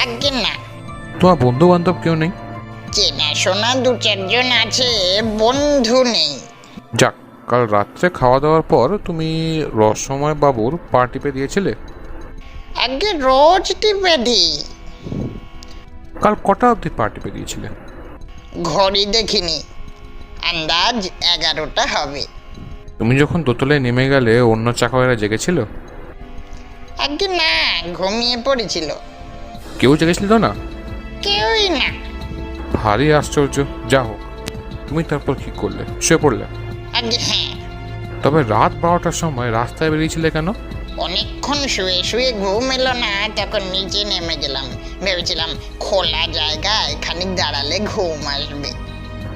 আগে না। তোমার বন্ধু বান্ধব কেউ নেই? চেনাশোনা দু চারজন আছে, বন্ধু নেই। যাক, কাল রাত্রে খাওয়া দাওয়ার পর তুমি রসময় বাবুর পা টিপে দিয়েছিলে? আগে রোজ টিপে দিই। কাল কটা অবধি পা টিপে দিয়েছিলে? ঘড়ি দেখিনি, আন্দাজ 11টা হবে। তুমি যখন দোতলায় নেমে গেলে অন্য চাকরেরা জেগেছিল? আগে না, ঘুমিয়ে পড়েছিল। কেউ জেগেছিল না? কেউই না। ভারী আশ্চর্য। যা হোক, তুমি তারপর কি করলে? শুয়ে পড়লে? আগে হ্যাঁ। তবে রাত 12টার সময় রাস্তায় বেরিয়েছিলে কেন? অনেকক্ষণ শুয়ে শুয়ে ঘুম এলো না, তখন নিচে নেমে গেলাম। ভেবেছিলাম খোলা জায়গায় খানিক দাঁড়ালে ঘুম আসবে।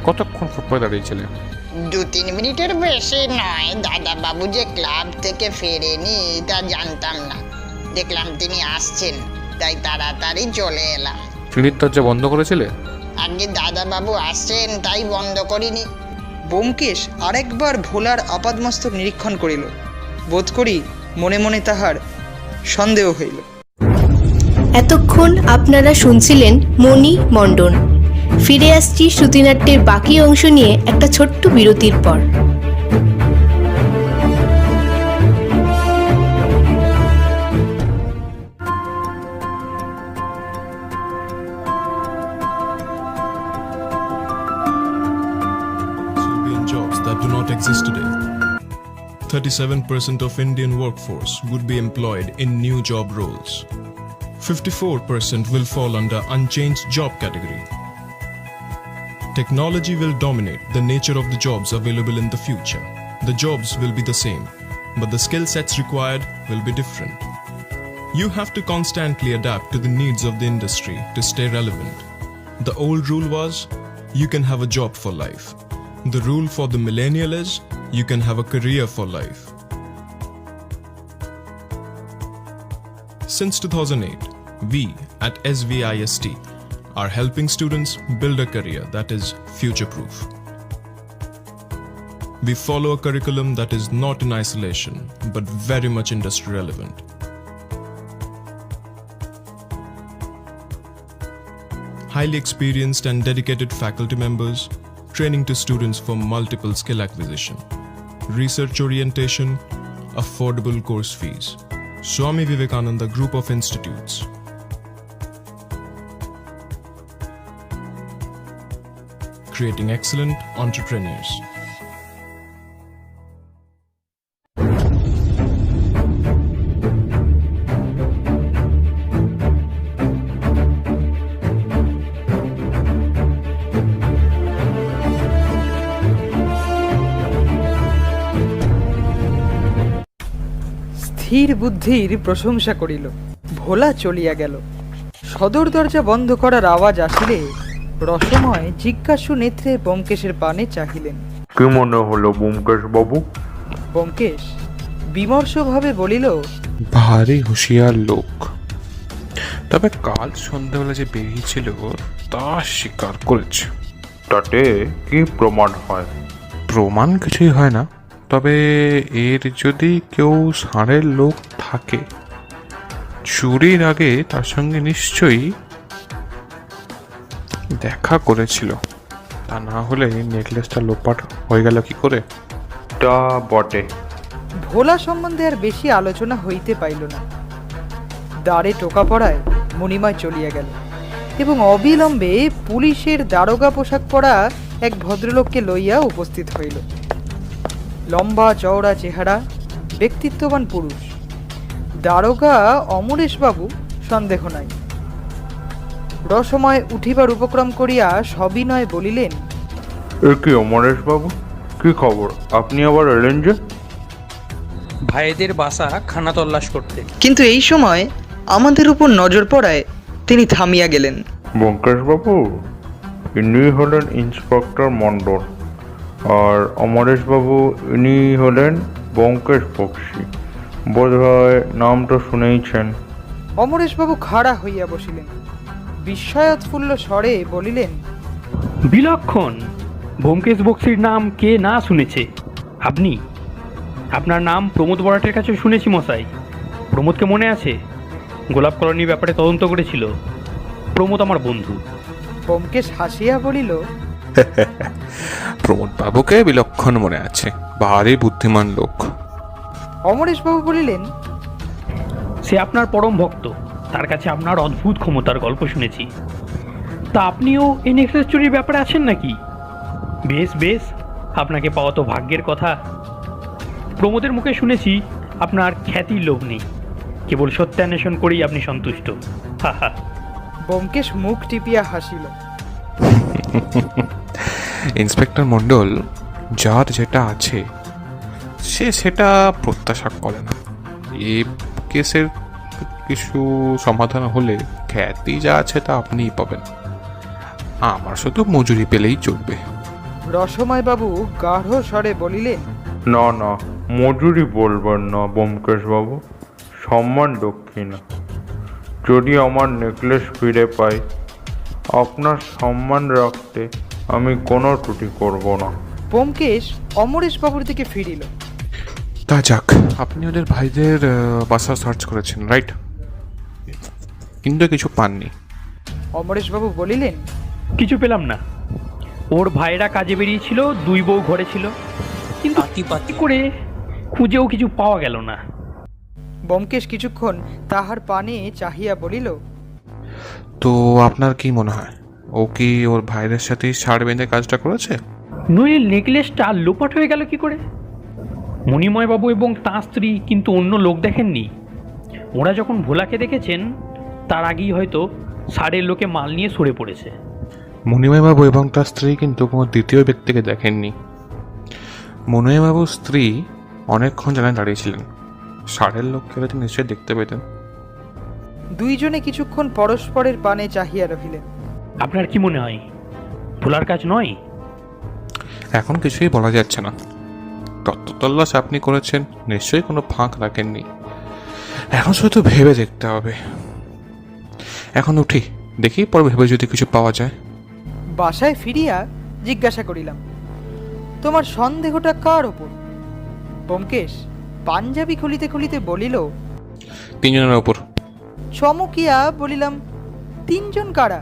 কতক্ষণ ফুটপাতে দাঁড়িয়েছিলে? 2-3 মিনিটের বেশি নয়। দাদা বাবু যে ক্লাব থেকে ফেরেনি তা জানতাম না। দেখলাম তিনি আসছেন, তাই তাড়াতাড়ি চলে এলাম। সিঁড়ির দরজা বন্ধ করেছিলে? আগে দাদা বাবু আসছেন তাই বন্ধ করিনি। ব্যোমকেশ আরেকবার ভোলার আপাদমস্তক নিরীক্ষণ করিল। বোধ করি মনে মনে তাহার সন্দেহ হইল। এতক্ষণ আপনারা শুনছিলেন মণি মণ্ডন। ফিরে আসছি শ্রুতিনাট্যের বাকি অংশ নিয়ে একটা ছোট্ট বিরতির পর। Will be in jobs that do not exist today. 37% of Indian workforce would be employed in new job roles. 54% will fall under unchanged job category. Technology will dominate the nature of the jobs available in the future. The jobs will be the same, but the skill sets required will be different. You have to constantly adapt to the needs of the industry to stay relevant. The old rule was, you can have a job for life. The rule for the millennial is, you can have a career for life. Since 2008, we at SVIST are helping students build a career that is future-proof. We follow a curriculum that is not in isolation, but very much industry relevant. Highly experienced and dedicated faculty members, training to students for multiple skill acquisition, research orientation, affordable course fees. Swami Vivekananda Group of Institutes. Creating excellent entrepreneurs. স্থির বুদ্ধির প্রশংসা করিল। ভোলা চলিয়া গেল। সদর দরজা বন্ধ করার আওয়াজ আসিলে রসময় জিজ্ঞাসু নেত্রে ব্যোমকেশের পানে চাহিলেন। কি মনে হলো ব্যোমকেশ বাবু? ব্যোমকেশ বিমর্ষভাবে বলিল, ভারী হুঁশিয়ার লোক। তবে কাল সন্ধ্যাবেলা যে বেরিয়েছিল তা স্বীকার করেছে। তাতে কি প্রমাণ হয়? প্রমাণ কিছুই হয় না, তবে এর যদি কেউ ষাঁড়ের লোক থাকে, চুরির আগে তার সঙ্গে নিশ্চয়ই দেখা করেছিল। তা না হলে নেকলেসটা লোপাট হয়ে গেল কি করে? তা বটে। ভোলা সম্বন্ধে আর বেশি আলোচনা হইতে পাইল না। দ্বারে টোকা পড়ায় মণিময় চলিয়া গেল এবং অবিলম্বে পুলিশের দারোগা পোশাক পরা এক ভদ্রলোককে লইয়া উপস্থিত হইল। লম্বা চওড়া চেহারা, ব্যক্তিত্ববান পুরুষ। দারোগা অমরেশবাবু সন্দেহ নাই। রসময় উঠিবার উপক্রম করিয়া সবিনয় বলিলেন, এ কি অমরেশ বাবু, কি খবর? আপনি আবার এলেন যে? ভাইদের বাসা খানা তল্লাশ করতে। কিন্তু এই সময় আমাদের উপর নজর পড়ায় তিনি থামিয়া গেলেন। ব্যোমকেশ বাবু, ইনি হলেন ইন্সপেক্টর মণ্ডল, আর অমরেশ বাবু ইনি হলেন ব্যোমকেশ বক্সী। বোধহয় নামটা শুনেইছেন। অমরেশবাবু খাড়া হইয়া বসিলেন, বিস্ময়োৎফুল্ল স্বরে বলিলেন, বিলক্ষণ! ব্যোমকেশ বক্সির নাম কে না শুনেছে? আপনি? আপনার নাম প্রমোদ বরাটের কাছে শুনেছি মশাই। প্রমোদকে মনে আছে? গোলাপ কলোনির ব্যাপারে তদন্ত করেছিল। প্রমোদ আমার বন্ধু। ব্যোমকেশ হাসিয়া বলিল, প্রমোদ বাবুকে বিলক্ষণ মনে আছে, ভারী বুদ্ধিমান লোক। অমরেশবাবু বলিলেন, সে আপনার পরম ভক্ত, তার কাছে আপনার অদ্ভুত ক্ষমতার গল্প শুনেছি। তা আপনিও এই নেকলেস চুরির ব্যাপারে আছেন নাকি? বেশ বেশ, আপনাকে পাওয়া তো ভাগ্যের কথা। প্রমোদের মুখে শুনেছি আপনার খ্যাতির লোভ নেই, কেবল সত্যান্বেষণ করেই আপনি সন্তুষ্ট। হা হা। ব্যোমকেশ মুখ টিপিয়া হাসিল। ইন্সপেক্টর মণ্ডল যার যেটা আছে সে সেটা প্রত্যাশা করে না। এই কেসের কিছু সমাধান হলে খ্যাতি যা আছে তা আপনিই পাবেন, আমার শুধু মজুরি পেলেই চলবে। রসময়বাবু গাঢ় স্বরে বলিলেন, না না, মজুরি বলবেন না ব্যোমকেশ বাবু, সম্মান দক্ষিণা। যদি আমার নেকলেস ফিরে পাই, আপনার সম্মান রাখতে আমি কোনো ত্রুটি করব না। ব্যোমকেশ অমরেশবাবুর দিকে ফিরিল। তা যাক, আপনি ওদের ভাইদের বাসা সার্চ করেছেন, রাইট? কিন্তু কিছু পাননি। অমরেশবাবু বলিলেন, কিছু পেলাম না। ওর ভাইরা কাজে বেরিয়েছিল, দুই বউ ঘরে ছিল, কিন্তু পাতি করে খুঁজেও কিছু পাওয়া গেল না। ব্যোমকেশ কিছুক্ষণ তাহার পানে চাহিয়া বলিল, তো আপনার কি মনে হয়, ও কি ওর ভাইদের সাথে ছাড় বেঁধে কাজটা করেছে? নইলে নেকলেসটা লোপাট হয়ে গেল কি করে? মণিময়বাবু এবং তাঁর স্ত্রী কিন্তু অন্য লোক দেখেননি। ওরা যখন ভোলাকে দেখেছেন তার আগেই হয়তো ষাঁড়ের লোকে মাল নিয়ে সরে পড়েছে। মণিময়বাবু এবং তার স্ত্রী কিন্তু কোনো দ্বিতীয় ব্যক্তিকে দেখেননি। মণিময়বাবুর স্ত্রী অনেকক্ষণ জানায় দাঁড়িয়েছিলেন, ষাঁড়ের লোককে হয়তো নিশ্চয়ই দেখতে পেতেন। দুইজনে কিছুক্ষণ পরস্পরের পানে চাহিয়া রহিলেন। আপনার কি মনে হয় ভোলার কাজ নয়? এখন কিছুই বলা যাচ্ছে না। তত্ত্বতল্লাশ আপনি করেছেন, নিশ্চয়ই কোনো ফাঁক রাখেননি। এখন শুধু ভেবে দেখতে হবে। এখন উঠি, দেখি পরে ভেবে যদি কিছু পাওয়া যায়। বাসায় ফিরিয়া জিজ্ঞাসা করিলাম, তোমার সন্দেহটা কার ওপর? ব্যোমকেশ পাঞ্জাবি খুলিতে খুলিতে বলিল, 3 জনের ওপর। চমকিয়া বলিলাম, 3 জন কারা?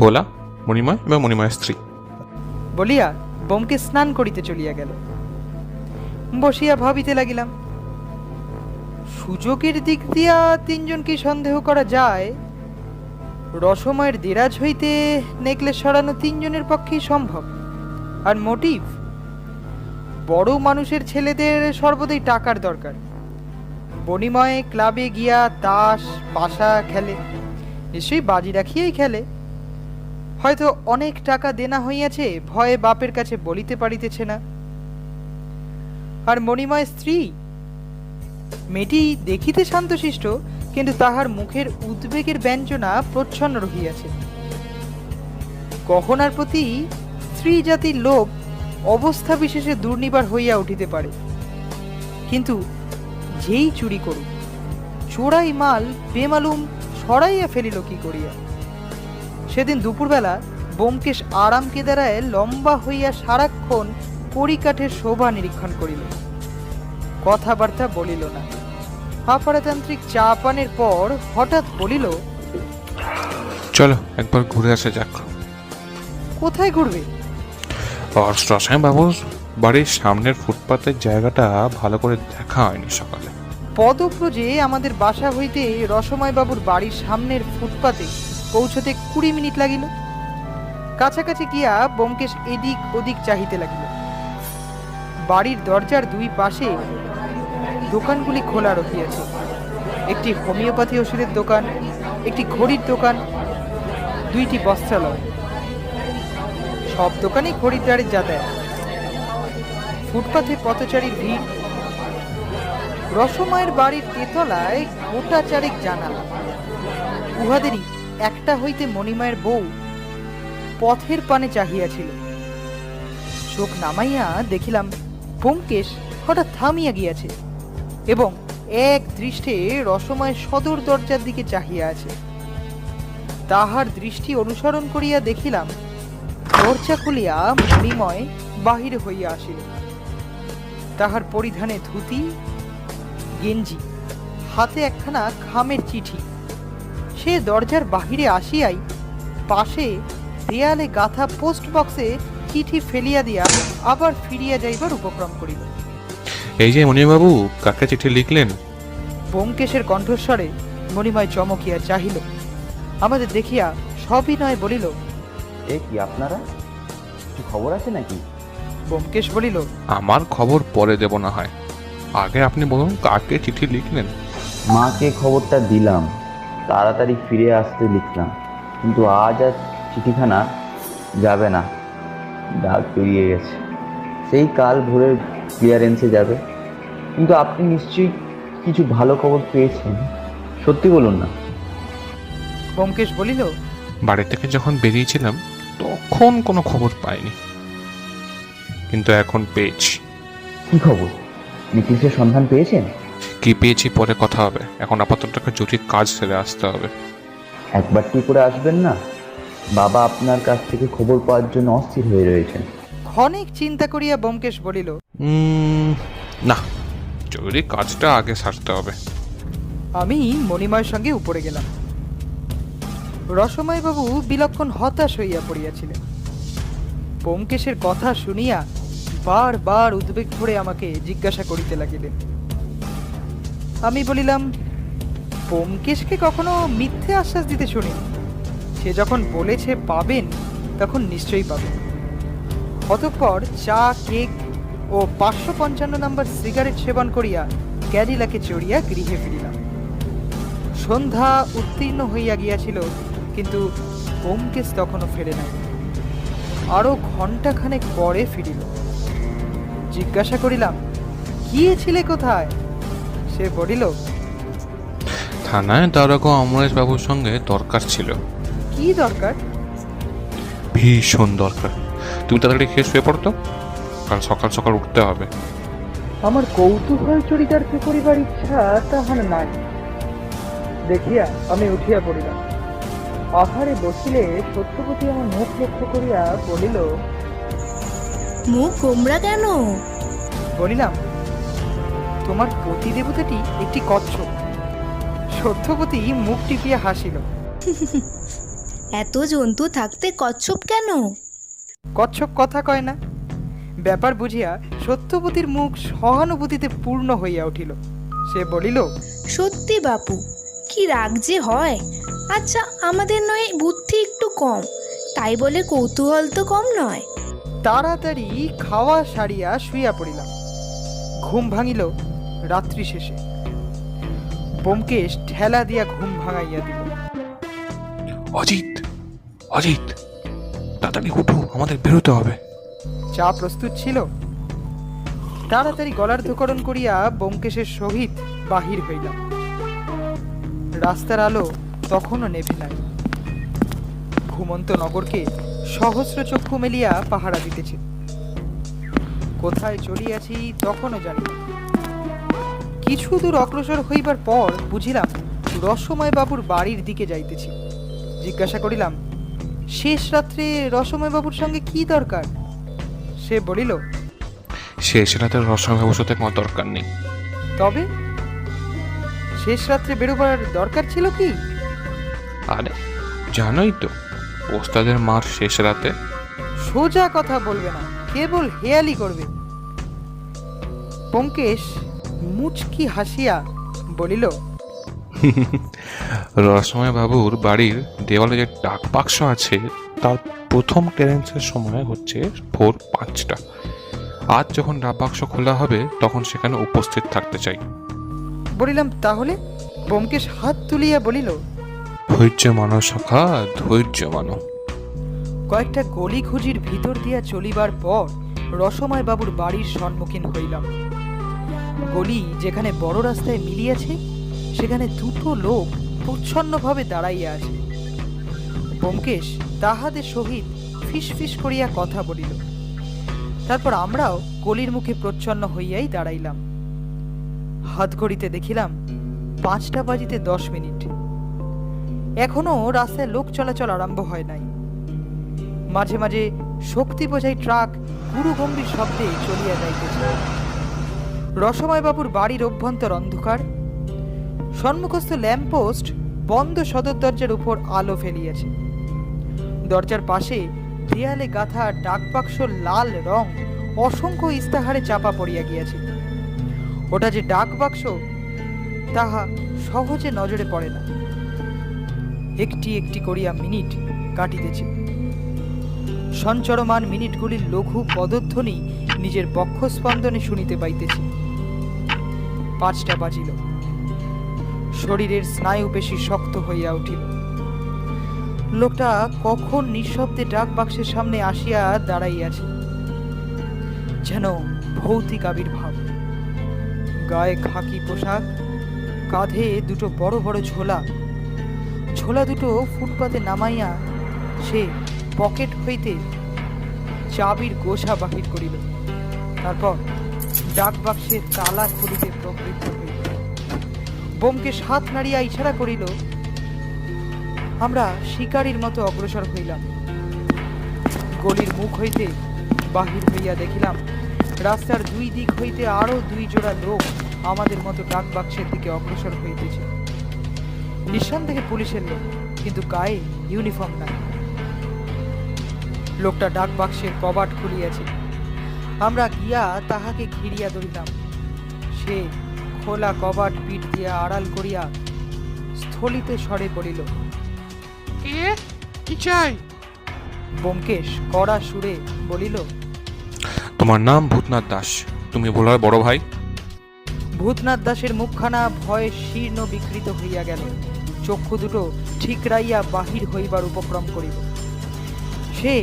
ভোলা, মণিময় এবং মণিময়ের স্ত্রী। বলিয়া ব্যোমকেশ স্নান করিতে চলিয়া গেল। বসিয়া ভাবিতে লাগিলাম, সুযোগের দিক দিয়া 3 জনকে সন্দেহ করা যায়। রসময়ের দেরাজ হইতে নেকলেস সরানো 3 জনের পক্ষেই সম্ভব। আর মোটিভ, বড় মানুষের ছেলেদের সর্বদাই টাকার দরকার। বনিময় ক্লাবে গিয়া তাস পাশা খেলে, নিশ্চয়ই বাজি রাখিয়াই খেলে। হয়তো অনেক টাকা দেনা হইয়াছে, ভয়ে বাপের কাছে বলিতে পারিতেছে না। আর মণিময় স্ত্রী, মেয়েটি দেখিতে শান্তশিষ্ট, কিন্তু তাহার মুখের উদ্বেগের ব্যঞ্জনা প্রচ্ছন্ন রহিয়াছে। গহনার প্রতি স্ত্রী জাতির লোভ অবস্থা বিশেষে দুর্নিবার হইয়া উঠিতে পারে, কিন্তু যেই চুরি করুক, চোরাই মাল বেমালুম সরাইয়া ফেলিল কি করিয়া। সেদিন দুপুরবেলা ব্যোমকেশ আরাম কেদারায় লম্বা হইয়া সারাক্ষণ কড়িকাঠের শোভা নিরীক্ষণ করিল, কথাবার্তা বলিল না। আপারতান্ত্রিক চা পানের পর হঠাৎ বলিল, চলো একবার ঘুরে আসা যাক। কোথায় ঘুরবে? রসায়ন বাবুর বাড়ির সামনের ফুটপাতের জায়গাটা ভালো করে দেখা হয়নি সকালে। পদব্রজে আমাদের বাসা হইতে রসময়বাবুর বাড়ির সামনের ফুটপাতে পৌঁছতে 20 মিনিট লাগিল। কাছাকাছি গিয়া ব্যোমকেশ এদিক ওদিক চাহিতে লাগিল। বাড়ির দরজার দুই পাশে দোকানগুলি খোলা রহিয়াছে। একটি হোমিওপ্যাথি ওষুধের দোকান, একটি ঘড়ির দোকান, 2টি বস্ত্রালয়। সব দোকানেই খরিদ্দারের যাতায়াত। ফুটপাথে পথচারীর ভিড়। রসমায়ের বাড়ির তেতলায় গোটা চারেক জানালা। উহাদেরই একটা হইতে মণিমায়ের বউ পথের পানে চাহিয়াছিল। চোখ নামাইয়া দেখিলাম ব্যোমকেশ হঠাৎ থামিয়া গিয়াছে এবং এক দৃষ্টে রসমায়ের সদর দরজার দিকে চাহিয়া আছে। তাহার দৃষ্টি অনুসরণ করিয়া দেখিলাম দরজা খুলিয়া মণিময় বাহির হইয়া আসিল। তাহার পরিধানে ধুতি, গেঞ্জি, হাতে একখানা খামের চিঠি। সে দরজার বাহিরে আসিয়াই পাশে দেয়ালে গাঁথা পোস্ট বক্সে চিঠি ফেলিয়া দিয়া আবার ফিরিয়া যাইবার উপক্রম করিল। এই যে মণিবাবু, কাকে চিঠি লিখলেন? ব্যোমকেশের কণ্ঠস্বরে মণিময় চমকিয়া চাহিল। আমাদের দেখিয়া সবিনয় বলিল, এ কি আপনারা, কি খবর আছে নাকি? ব্যোমকেশ বলিল, আমার খবর পরে দেব না হয়, আগে আপনি বলুন কাকে চিঠি লিখলেন? মাকে খবরটা দিলাম, তাড়াতাড়ি ফিরে আসতে লিখলাম, কিন্তু আজ আর চিঠিখানা যাবে না, ডাক পেরিয়ে গেছে। সেই কাল ভোরের ক্লিয়ারেন্সে যাবে। কিন্তু আপনি নিশ্চয়ই কিছু ভালো খবর পেয়েছেন, সত্যি বলুন না। ব্যোমকেশ বলিল, বাড়ি থেকে যখন বেরিয়েছিলাম তখন কোনো খবর পাইনি, কিন্তু এখন পেয়েছি। কি খবর? নিখিলের সন্ধান পেয়েছেন? কি পেয়েছি পরে কথা হবে, এখন আপাতত একটা জরুরি কাজ সেরে আসতে হবে। একবারটি করে আসবেন না? বাবা আপনার কাছ থেকে খবর পাওয়ার জন্য অস্থির হয়ে রয়েছেন। ক্ষণিক চিন্তা করিয়া ব্যোমকেশ বলিল, না, জরুরি কাজটা আগে সারতে হবে। আমি মণিময়ের সঙ্গে উপরে গেলাম। রসময়বাবু বিলক্ষণ হতাশ হইয়া পড়িয়াছিলেন। ব্যোমকেশের কথা শুনিয়া বারবার উদ্বেগ ভরে আমাকে জিজ্ঞাসা করিতে লাগিলেন। আমি বলিলাম, ব্যোমকেশকে কখনো মিথ্যে আশ্বাস দিতে শুনি। সে যখন বলেছে পাবেন, তখন নিশ্চয়ই পাবেন। অতঃপর চা, কেক ও 555 নম্বর সিগারেট সেবন করিয়া ক্যাডিলাকে চড়িয়া গৃহে ফিরিলাম। সন্ধ্যা উত্তীর্ণ হইয়া গিয়াছিল, কিন্তু ব্যোমকেশ তখনও ফেরে নাই। আরো ঘণ্টাখানেক পরে ফিরিল। জিজ্ঞাসা করিলাম, গিয়েছিলে কোথায়? সে বলিল, থানায় দারোগা অমরেশ বাবুর সঙ্গে দরকার ছিল। কি দরকার? ভীষণ দরকার। তুমি তাড়াতাড়ি খেয়ে শুয়ে পড়তো, কাল সকাল সকাল উঠতে হবে। আমার কৌতূহল চরিতার্থ করিবার ইচ্ছা তাহার নাই দেখিয়া আমি উঠিয়া পড়িলাম। আহারে বসিলে সত্যবতী আমার মুখ লক্ষ্য করিয়া বলিল, মুখ গোমরা কেন? বলিলাম, তোমার পতিদেবতাটি একটি কচ্ছপ। সত্যবতী মুখ টিপিয়া হাসিল। এত জন্তু থাকতে কচ্ছপ কেন? কচ্ছপ কথা কয় না। ব্যাপার বুঝিয়া সত্যবতীর মুখ সহানুভূতিতে পূর্ণ হইয়া উঠিল। সে বলিল, সত্যি বাপু, কি রাগ যে হয়। আচ্ছা, আমাদের নয় বুদ্ধি একটু কম, তাই বলে কৌতূহল তো কম নয়। তাড়াতাড়ি খাওয়া সারিয়া শুইয়া পড়িলাম। ঘুম ভাঙিল রাত্রি শেষে। ব্যোমকেশ ঠেলা দিয়া ঘুম ভাঙাইয়া দিল। অজিত, অজিত, তাড়াতাড়ি উঠো, আমাদের বেরোতে হবে। চা প্রস্তুত ছিল। তাড়াতাড়ি গলার্ধকরণ করিয়া ব্যোমকেশের সহিত বাহির হইলাম। রাস্তার আলো তখনও নেভে নাই। ঘুমন্ত নগরকে সহস্র চক্ষু মেলিয়া পাহারা দিতেছে। কোথায় চলিয়াছি তখনও জানি না। কিছু দূর অগ্রসর হইবার পর বুঝিলাম রসময় বাবুর বাড়ির দিকে যাইতেছি। জিজ্ঞাসা করিলাম, শেষ রাত্রে রসময় বাবুর সঙ্গে কি দরকার? সে বলিল, শেষ রাতের রসময় বাবুর সাথে কোনো দরকার নেই। তবে শেষ রাত্রে বেরোবার দরকার ছিল কি? আরে জানোই তো, ওস্তাদের মার শেষ রাতে। সোজা কথা বলবে না, কেবল হেয়ালি করবে। ব্যোমকেশ মুচকি হাসিয়া বলিল, রসময় বাবুর বাড়ির দেওয়ালে যে ডাক বাক্স আছে, তার প্রথম ক্লিয়ারেন্সের সময় হচ্ছে ভোর 5টা, আজ যখন ডাব বাক্স খোলা হবে তখন সেখানে উপস্থিত থাকতে চাই। বলিলাম, তাহলে? ব্যোমকেশ হাত তুলিয়া বলিল, ধৈর্য মানো সখা, ধৈর্য মানো। কয়েকটা গলি খুঁজির ভিতর দিয়া চলিবার পর রসময় বাবুর বাড়ির সম্মুখীন হইলাম। গলি যেখানে বড় রাস্তায় মিলিয়াছে সেখানে দুটো লোক প্রচ্ছন্নভাবে দাঁড়াইয়া আছে। ব্যোমকেশ তাহাদের সহিত ফিস ফিস করিয়া কথা বলিল। তারপর আমরাও গলির মুখে প্রচ্ছন্ন হইয়াই দাঁড়াইলাম। হাত ঘড়িতে দেখিলাম 5টা বাজিতে 10 মিনিট। এখনো রাস্তায় লোক চলাচল আরম্ভ হয় নাই। মাঝে মাঝে শক্তি বোঝাই ট্রাক গুরুগম্ভীর শব্দে চলিয়া যাইতেছে। রসময় বাবুর বাড়ির অভ্যন্তর অন্ধকার। সম্মুখস্থ ল্যাম্পপোস্ট বন্ধ সদর দরজার উপর আলো ফেলিয়াছে। দরজার পাশে দেয়ালে গাঁথা ডাকবাক্সর লাল রং অসংখ্য ইস্তাহারে চাপা পড়িয়া গিয়াছে। ওটা যে ডাকবাক্স তাহা সহজে নজরে পড়ে না। একটি একটি করিয়া মিনিট কাটিতেছে। সঞ্চরমান মিনিটগুলির লঘু পদধ্বনি নিজের বক্ষস্পন্দনে শুনিতে পাইতেছি। 5টা বাজিল। শরীরের স্নায়ু পেশি শক্ত হইয়া উঠিল। লোকটা কখন নিঃশব্দে ডাক বাক্সের সামনে আসিয়া দাঁড়াইয়াছে, যেন ভৌতিক আবির্ভাব। গায়ে খাকি পোশাক, কাঁধে দুটো বড় বড় ঝোলা। ঝোলা দুটো ফুটপাতে নামাইয়া সে পকেট হইতে চাবির গোছা বাহির করিল। তারপর ডাক বাক্সের তালা খুলিতে প্রবৃত্ত হইল। ব্যোমকেশ হাত নাড়িয়া ইশারা করিল। আমরা শিকারীর মতো অগ্রসর হইলাম। গলির মুখ হইতে বাহির হইয়া দেখিলাম রাস্তার 2 দিক হইতে আরো 2 জোড়া লোক আমাদের মতো ডাক বাক্সের দিকে অগ্রসর হইতেছে। নিঃসন্দেহে পুলিশের লোক, কিন্তু গায়ে ইউনিফর্ম নাই। লোকটা ডাক বাক্সের কবাট খুলিয়াছে। আমরা গিয়া তাহাকে ঘিরিয়া ধরিলাম। সে খোলা কবাট পিঠ দিয়া আড়াল করিয়া স্থলিতে সরে পড়িল। কি চাই? ব্যোমকেশ কড়া সুরে বলিল, তোমার নাম ভূতনাথ দাস, তুমি ভোলার বড় ভাই? ভূতনাথ দাসের মুখখানা ভয়ে শীর্ণ বিকৃত হইয়া গেল। চক্ষু দুটো ঠিকরাইয়া বাহির হইবার উপক্রম করিল। সে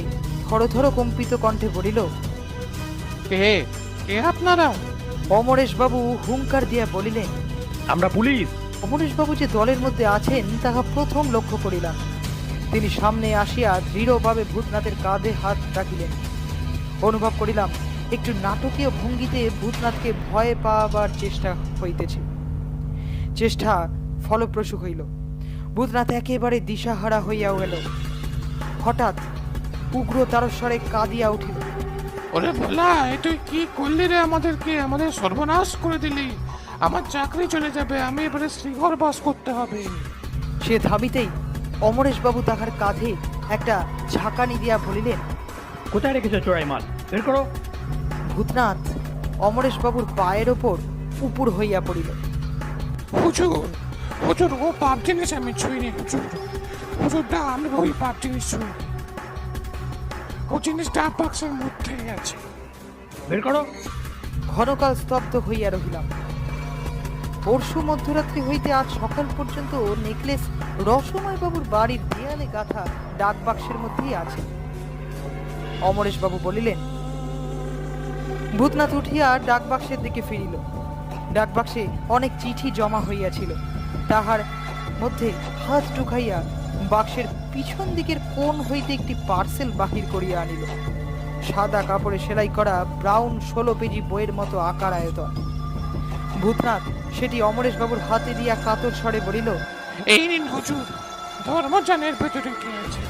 থরথর কম্পিত কণ্ঠে বলিল, কে আপনারা? অমরেশ বাবু হুঙ্কার দিয়া বলিলেন, আমরা পুলিশ। অমরেশ বাবু যে দলের মধ্যে আছেন তাহা প্রথম লক্ষ্য করিলাম। তিনি সামনে আসিয়া দৃঢ়ভাবে ভূতনাথের কাঁধে হাত রাখিলেন। অনুভব করিলাম একটু নাটকীয় ভঙ্গিতে ভূতনাথকে ভয় পাওয়াবার চেষ্টা হইতেছে। চেষ্টা ফলপ্রসূ হইল। ভূতনাথ একেবারে দিশাহারা হইয়া গেল। হঠাৎ উগ্র তারস্বরে কাঁদিয়া উঠিল, ওরে বলা, তুই কি করলি রে? আমাদের সর্বনাশ করে দিলি। আমার চাকরি চলে যাবে, আমি এবারে শ্রীঘর বাস করতে হবে। সে ধাবিতেই অমরেশ বাবু তাহার কাঁধে একটা ঝাঁকানি দিয়া বলিলেন, কোথায় রেখেছো চোরাই মাল? বের করো। ভূতনাথ অমরেশ বাবুর পায়ের ওপর উপুর হইয়া পড়িল। হুজুর, ও পাপ জিনিস আমি ছুঁইনি। হুজুরটা আমি ওই পাপ জিনিস ছুঁই। ও জিনিস ডাব বাক্সের মধ্যে আছে। বের করো। ক্ষণকাল স্তব্ধ হইয়া রহিলাম। পরশু মধ্যরাত্রি হইতে আজ সকাল পর্যন্ত নেকলেস রসময় বাবুর বাড়ির দেয়ালে গাঁথা ডাক বাক্সের মধ্যেই আছে। অমরেশ বাবু বলিলেন। ভূতনাথ উঠিয়া ডাক বাক্সের দিকে ফিরিল। ডাক বাক্সে অনেক চিঠি জমা হইয়াছিল। তাহার মধ্যে হাত ঢুকাইয়া বাক্সের পিছন দিকের কোণ হইতে একটি পার্সেল বাহির করিয়া আনিল। সাদা কাপড়ে সেলাই করা ব্রাউন 16 পেজি বইয়ের মতো আকার আয়তন। ভূতনাথ সেটি অমরেশ বাবুর হাতে দিয়া কাতর স্বরে বলিল, এই নিন হুজুর, ধর্মজানের ভেতরে কি আছে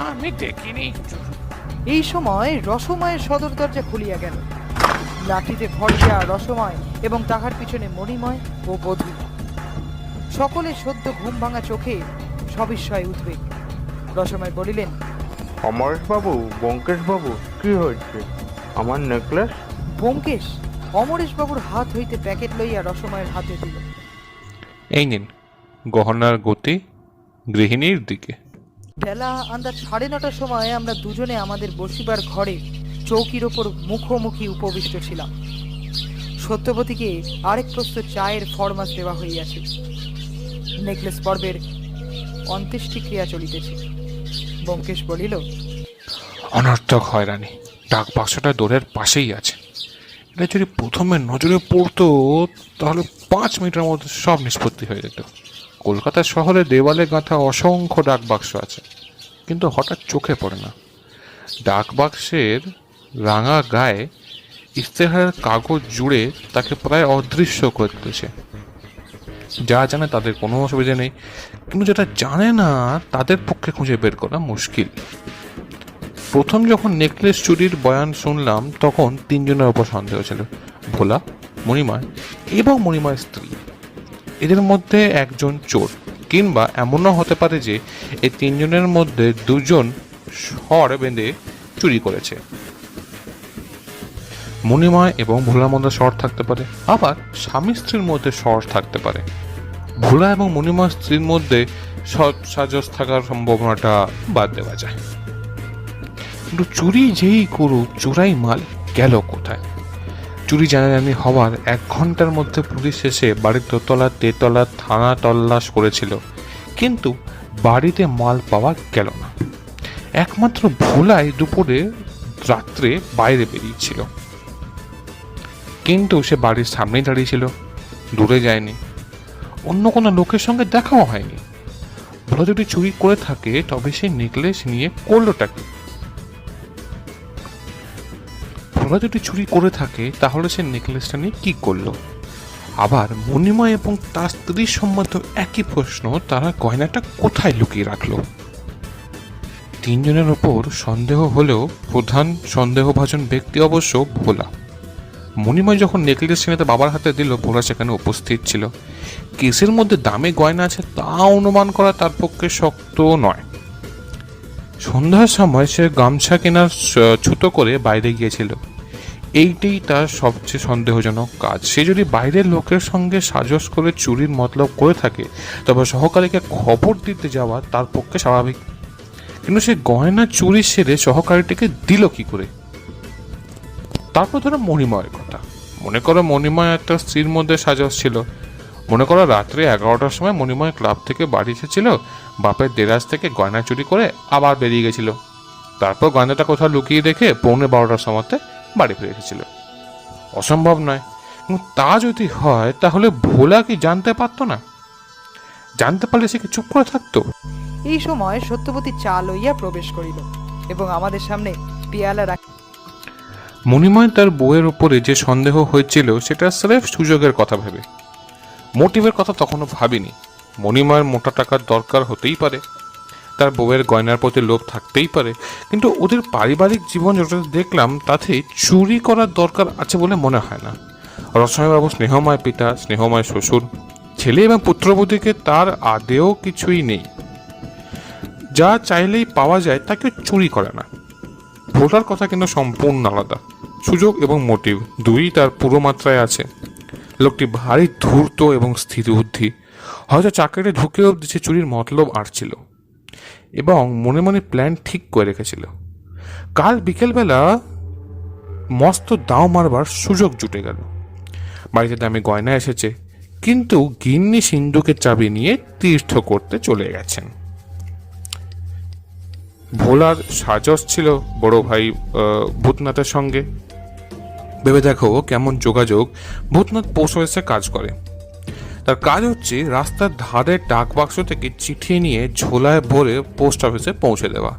আমি দেখিনি হুজুর। এই সময় রসময়ের সদর দরজা খুলিয়া গেল। লাঠিতে ভরিয়া রসময় এবং তাহার পিছনে মণিময় ও বধূ। সকলে সদ্য ঘুম ভাঙা চোখে সবিস্ময় উদ্বেগ। রসময় বলিলেন, অমরেশ বাবু, ব্যোমকেশ বাবু, কি হয়েছে? আমার নেকলেস? ব্যোমকেশ অমরেশ বাবুর হাত হইতে প্যাকেট লইয়া রসময়ের হাতে দিল। এই নিন, গহনার গতি গৃহিণীর দিকে। বেলা আন্দাজ 9:30টার সময় আমরা দুজনে আমাদের বসিবার ঘরে চৌকির ওপর মুখোমুখি উপবিষ্ট ছিলাম। সত্যবতীকে আরেক প্রস্তুত চায়ের ফরমাস দেওয়া হইয়াছে। নেকলেস পর্বের অন্ত্যেষ্টিক্রিয়া চলিতেছে। ব্যোমকেশ বলিল, অনর্থক হয়রানি। ডাক বাক্সটা দোরের পাশেই আছে। এটা যদি প্রথমে নজরে পড়তো তাহলে 5 মিনিটের মধ্যে সব নিষ্পত্তি হয়ে যেত। কলকাতা শহরে দেওয়ালে গাঁথা অসংখ্য ডাক বাক্স আছে, কিন্তু হঠাৎ চোখে পড়ে না। ডাক বাক্সের রাঙা গায়ে ইশতেহারের কাগজ জুড়ে তাকে প্রায় অদৃশ্য করে তুলেছে। যা জানে তাদের কোনো অসুবিধা নেই, কিন্তু যেটা জানে না তাদের পক্ষে খুঁজে বের করা মুশকিল। প্রথম যখন নেকলেস চুরির বয়ান শুনলাম তখন 3 জনের ওপর সন্দেহ ছিল, ভোলা, মণিময় এবং মণিময়ের স্ত্রী। এদের মধ্যে একজন চোর, কিংবা এমনও হতে পারে যে এই 3 জনের মধ্যে 2 জন স্বর বেঁধে চুরি করেছে। মণিময় এবং ভোলার মধ্যে স্বর থাকতে পারে, আবার স্বামী স্ত্রীর মধ্যে স্বর থাকতে পারে। ভোলা এবং মণিময় স্ত্রীর মধ্যে সৎ সাজস থাকার সম্ভাবনাটা বাদ দেওয়া যায়। কিন্তু চুরি যেই করুক, চোরাই মাল গেল কোথায়? চুরি জানাজানি হওয়ার 1 ঘন্টার মধ্যে পুলিশ এসে বাড়ির দোতলা, তেতলা, থানা তল্লাশ করেছিল, কিন্তু বাড়িতে মাল পাওয়া গেল না। একমাত্র ভোলাই দুপুরে রাত্রে বাইরে বেরিয়েছিল, কিন্তু সে বাড়ির সামনেই দাঁড়িয়েছিল, দূরে যায়নি। অন্য কোনো লোকের সঙ্গে দেখাও হয়নি। ভোলা যদি চুরি করে থাকে তবে সে নেকলেস নিয়ে করলোটা কি? ভোলা যদি চুরি করে থাকে তাহলে সে নেকলেসটা নিয়ে কি করলো? আবার মণিময় এবং তার স্ত্রীর সম্বন্ধে একই প্রশ্ন, তারা গয়নাটা কোথায় লুকিয়ে রাখলো? 3 জনের ওপর সন্দেহ হলেও প্রধান সন্দেহভাজন ব্যক্তি অবশ্য ভোলা। মণিময় যখন নেকলেস কিনে বাবার হাতে দিল, ভোলা সেখানে উপস্থিত ছিল। কেসের মধ্যে দামে গয়না আছে তা অনুমান করা তার পক্ষে শক্ত নয়। সন্ধ্যার সময় সে গামছা কেনার ছুতো করে বাইরে গিয়েছিল। এইটাই তার সবচেয়ে সন্দেহজনক কাজ। সে যদি বাইরের লোকের সঙ্গে সাজস করে চুরির মতলব করে থাকে তবে সহকারীকে খবর দিতে যাওয়া তার পক্ষে স্বাভাবিক। কিন্তু সে গয়না চুরি সেরে সহকারীটিকে দিল কি করে? তারপর ধরো মণিময়ের কথা। মনে করো মণিময় একটা স্ত্রীর মধ্যে সাজস ছিল। মনে করো রাত্রে 11টার সময় মণিময় ক্লাব থেকে বাড়ি এসেছিল, বাপের দেরাজ থেকে গয়না চুরি করে আবার বেরিয়ে গেছিল। তারপর গয়নাটা কোথাও লুকিয়ে রেখে 11:15টার সময়তে বাড়ি ফিরে এসেছিল। অসম্ভব নয়। কিন্তু তা যদি হয় তাহলে ভোলা কি জানতে পারতো না? জানতে পারলে সে কি চুপ করে থাকতো? এই সময় সত্যবতী চা লইয়া প্রবেশ করিল এবং আমাদের সামনে পেয়ালা রাখি। মণিময় তার বউয়ের উপরে যে সন্দেহ হয়েছিল সেটা স্রেফ সুযোগের কথা ভেবে, মোটিভের কথা তখনও ভাবিনি। মণিময়ের মোটা টাকার দরকার হতেই পারে, তার বউয়ের গয়নার প্রতি লোভ থাকতেই পারে, কিন্তু ওদের পারিবারিক জীবন যেটা দেখলাম তাতে চুরি করার দরকার আছে বলে মনে হয় না। রসময়বাবু স্নেহময় পিতা, স্নেহময় শ্বশুর, ছেলে এবং পুত্রবধূকে তার আদেও কিছুই নেই। যা চাইলেই পাওয়া যায় তা কেউ চুরি করে না। ভোলার কথা কিন্তু সম্পূর্ণ আলাদা। সুযোগ এবং মোটিভ দুই তার পুরো মাত্রায় আছে। লোকটি ভারী ধূর্ত এবং স্থির বুদ্ধি। হয়তো চাকরিতে ঢুকেও সে চুরির মতলব আটছিল এবং মনে মনে প্ল্যান ঠিক করে রেখেছিল। কাল বিকেলবেলা মস্ত দাও মারবার সুযোগ জুটে গেল। বাড়িতে দামি গয়না এসেছে, কিন্তু গিন্নি সিন্ধুকের চাবি নিয়ে তীর্থ করতে চলে গেছেন। ভোলার সাজস ছিল বড় ভাই ভূতনাথের সঙ্গে। ভেবে দেখো কেমন যোগাযোগ। ভূতনাথ পোস্ট অফিসে কাজ করে। তার কাজ হচ্ছে রাস্তার ধারে ডাক বাক্স থেকে চিঠি নিয়ে ঝোলায় ভরে পোস্ট অফিসে পৌঁছে দেওয়া।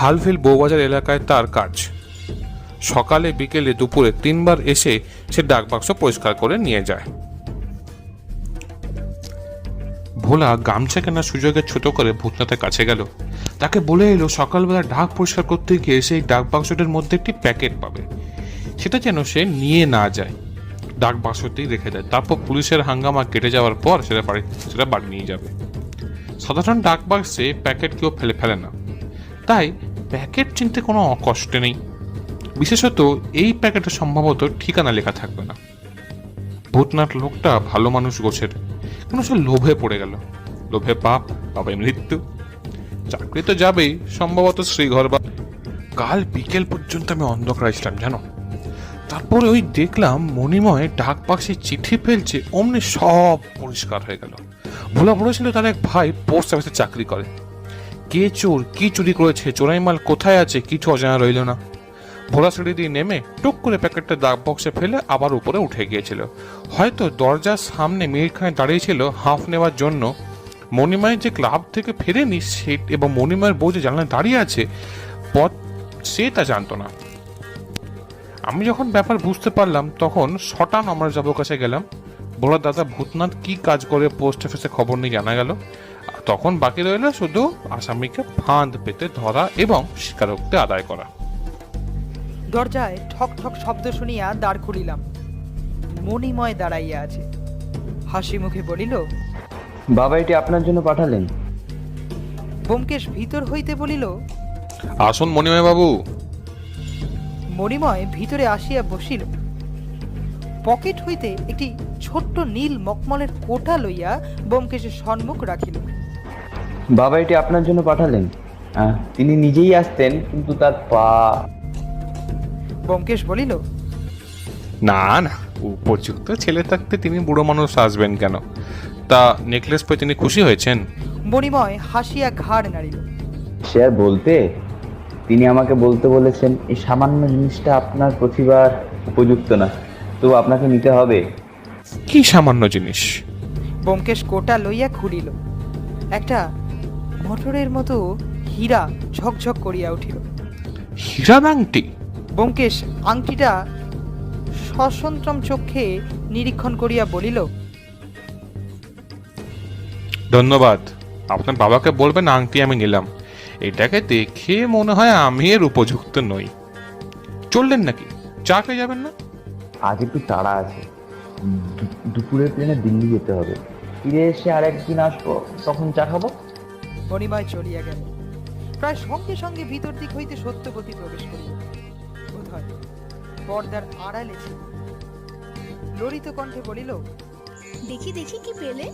হালফিল বউবাজার এলাকায় তার কাজ। সকালে, বিকেলে, দুপুরে 3 বার এসে সে ডাক বাক্স পরিষ্কার করে নিয়ে যায়। ভোলা গামছা কেনার সুযোগে ছোট করে ভূতনাথের কাছে গেল। তাকে বলে এলো সকালবেলা ডাক পরিষ্কার করতে গিয়ে সেই ডাক বাক্সটার মধ্যে একটি প্যাকেট পাবে, সেটা যেন সে নিয়ে না যায়, ডাক বাক্সতেই রেখে দেয়। তারপর পুলিশের হাঙ্গামা কেটে যাওয়ার পর সেটা বাড়ি নিয়ে যাবে। সাধারণ ডাক বাক্সে প্যাকেট কেউ ফেলে না, তাই প্যাকেট চিনতে কোনো কষ্ট নেই। বিশেষত এই প্যাকেটে সম্ভবত ঠিকানা লেখা থাকবে না। ভূতনাথ লোকটা ভালো মানুষ গোছের, কিন্তু সে লোভে পড়ে গেল। লোভে পাপ, পাপে মৃত্যু। চাকরি তো যাবেই, সম্ভবত শ্রীঘর বা কাল বিকেল পর্যন্ত আমি অন্ধকারে ছিলাম জানো। তারপরে ওই দেখলাম মণিময় ডাক বাক্সে চিঠি ফেলছে, অমনি সব পরিষ্কার হয়ে গেল। ভোলা বলেছিল তার এক ভাই পোস্ট অফিসে চাকরি করে। কে চোর, কি চুরি করেছে, চোরাই মাল কোথায় আছে, কিছু অজানা রইল না। ভোলা সিঁড়ি দিয়ে নেমে টুক করে প্যাকেটটা ডাক বক্সে ফেলে আবার উপরে উঠে গিয়েছিল। হয়তো দরজার সামনে মিনিটখানে দাঁড়িয়েছিল হাঁফ নেওয়ার জন্য। মণিময় যে ক্লাব থেকে ফেরেনি সে এবং মণিময়ের বউ যে জানলায় দাঁড়িয়ে আছে পথ সে তা জানতো না। আমি যখন ব্যাপার বুঝতে পারলাম তখন শটান আমরা যাবো কাছে গেলাম। ভোলার দাদা ভূতনাথ কি কাজ করে পোস্ট অফিসে খবর নিয়ে জানা গেল। তখন বাকি রইল শুধু আসামিকে ফাঁদ পেতে ধরা এবং স্বীকারোক্তি আদায় করা। দরজায় ঠক ঠক শব্দ শুনিয়া দাঁড় খুলিলাম। মণিময় দাঁড়াইয়া আছে, হাসি মুখে বলিল, বাবা এটি আপনার জন্য পাঠালেন। ব্যোমকেশ ভিতর হইতে বলিল, আসুন মণিময় বাবু। মণিময় ভিতরে আসিয়া বসিল। পকেট হইতে একটি ছোট্ট নীল মকমলের কোটা লইয়া ব্যোমকেশের সম্মুখ রাখিল। বাবা এটি আপনার জন্য পাঠালেন। তিনি নিজেই আসতেন, কিন্তু তার পা। ব্যোমকেশ বলিল, না না, উপযুক্ত ছেলে থাকতে তিনি বুড়ো মানুষ আসবেন কেন? তা নেকলেস পেয়ে তিনি খুশি হয়েছেন? মণিময় হাসিয়া ঘাড় নাড়িল। সে আর বলতে, তিনি আমাকে বলতে বলেছেন এই সামান্য জিনিসটা আপনার প্রতিবার উপযুক্ত না, তো আপনাকে নিতে হবে। কি সামান্য জিনিস? ব্যোমকেশ কোটা লইয়া খুলিল। একটা মোটরের মতো হীরা ঝকঝক করিয়া উঠিল। হীরা আংটি? ব্যোমকেশ আংটিটা সসন্ত্রম চক্ষে নিরীক্ষণ করিয়া বলিল, ধন্যবাদ। আপনার বাবাকে বলবেন আংটি আমি নিলাম। এটাকে দেখে মনে হয় আমি এর উপযুক্ত নই। চললেন নাকি? চা খেয়ে যাবেন না? আজ একটু তাড়া আছে, দুপুরের প্লেনে দিল্লি যেতে হবে। ফিরে এসে আর একদিন আসবো, তখন চা খাবো। মণিময় চলিয়া গেল। প্রায় সঙ্গে সঙ্গে ভিতর দিক হইতে সত্যবতী প্রবেশ করিল। বোধহয় পর্দার আড়ালে ছিল। ললিত কণ্ঠে বলিল, দেখি দেখি কি পেলে।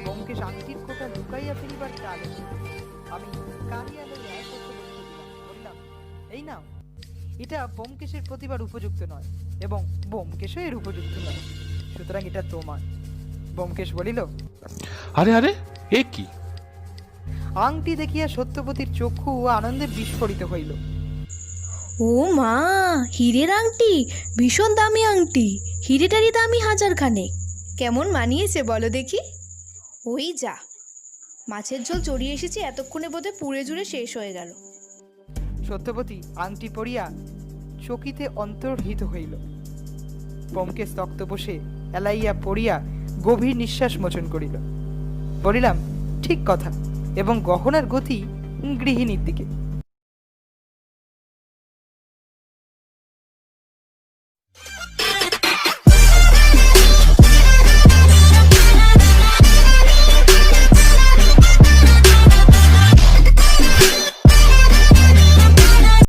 ব্যোমকেশ আংটির কোটা লুকাইয়া ফেলিবার চাল। আমি কালিয়া লইয়া সত্যবতীকে দিলাম। বললাম, এই নাও, এটা ব্যোমকেশের প্রতিবার উপযুক্ত নয় এবং ব্যোমকেশও এর উপযুক্ত নয়, সুতরাং এটা তোমার। ব্যোমকেশ বলিল, আরে আরে, এ কি? আংটি দেখিয়া সত্যবতীর চক্ষু আনন্দে বিস্ফোরিত হইল। ও মা, হীরের আংটি, ভীষণ দামি আংটি। হিরেটারই দামি 1000 খানেক। কেমন মানিয়েছে বলো দেখি। ওই যা, মাছের ঝোল চড়িয়ে এসেছি, এতক্ষণে বোধহয় পুড়ে জুড়ে শেষ হয়ে গেল। সত্যবতী আংটি পরিয়া চকিতে অন্তর্হিত হইল। ব্যোমকেশ তক্ত বসে এলাইয়া পড়িয়া গভীর নিঃশ্বাস মোচন করিল। বলিলাম, ঠিক কথা, এবং গহনার গতি গৃহিণীর দিকে।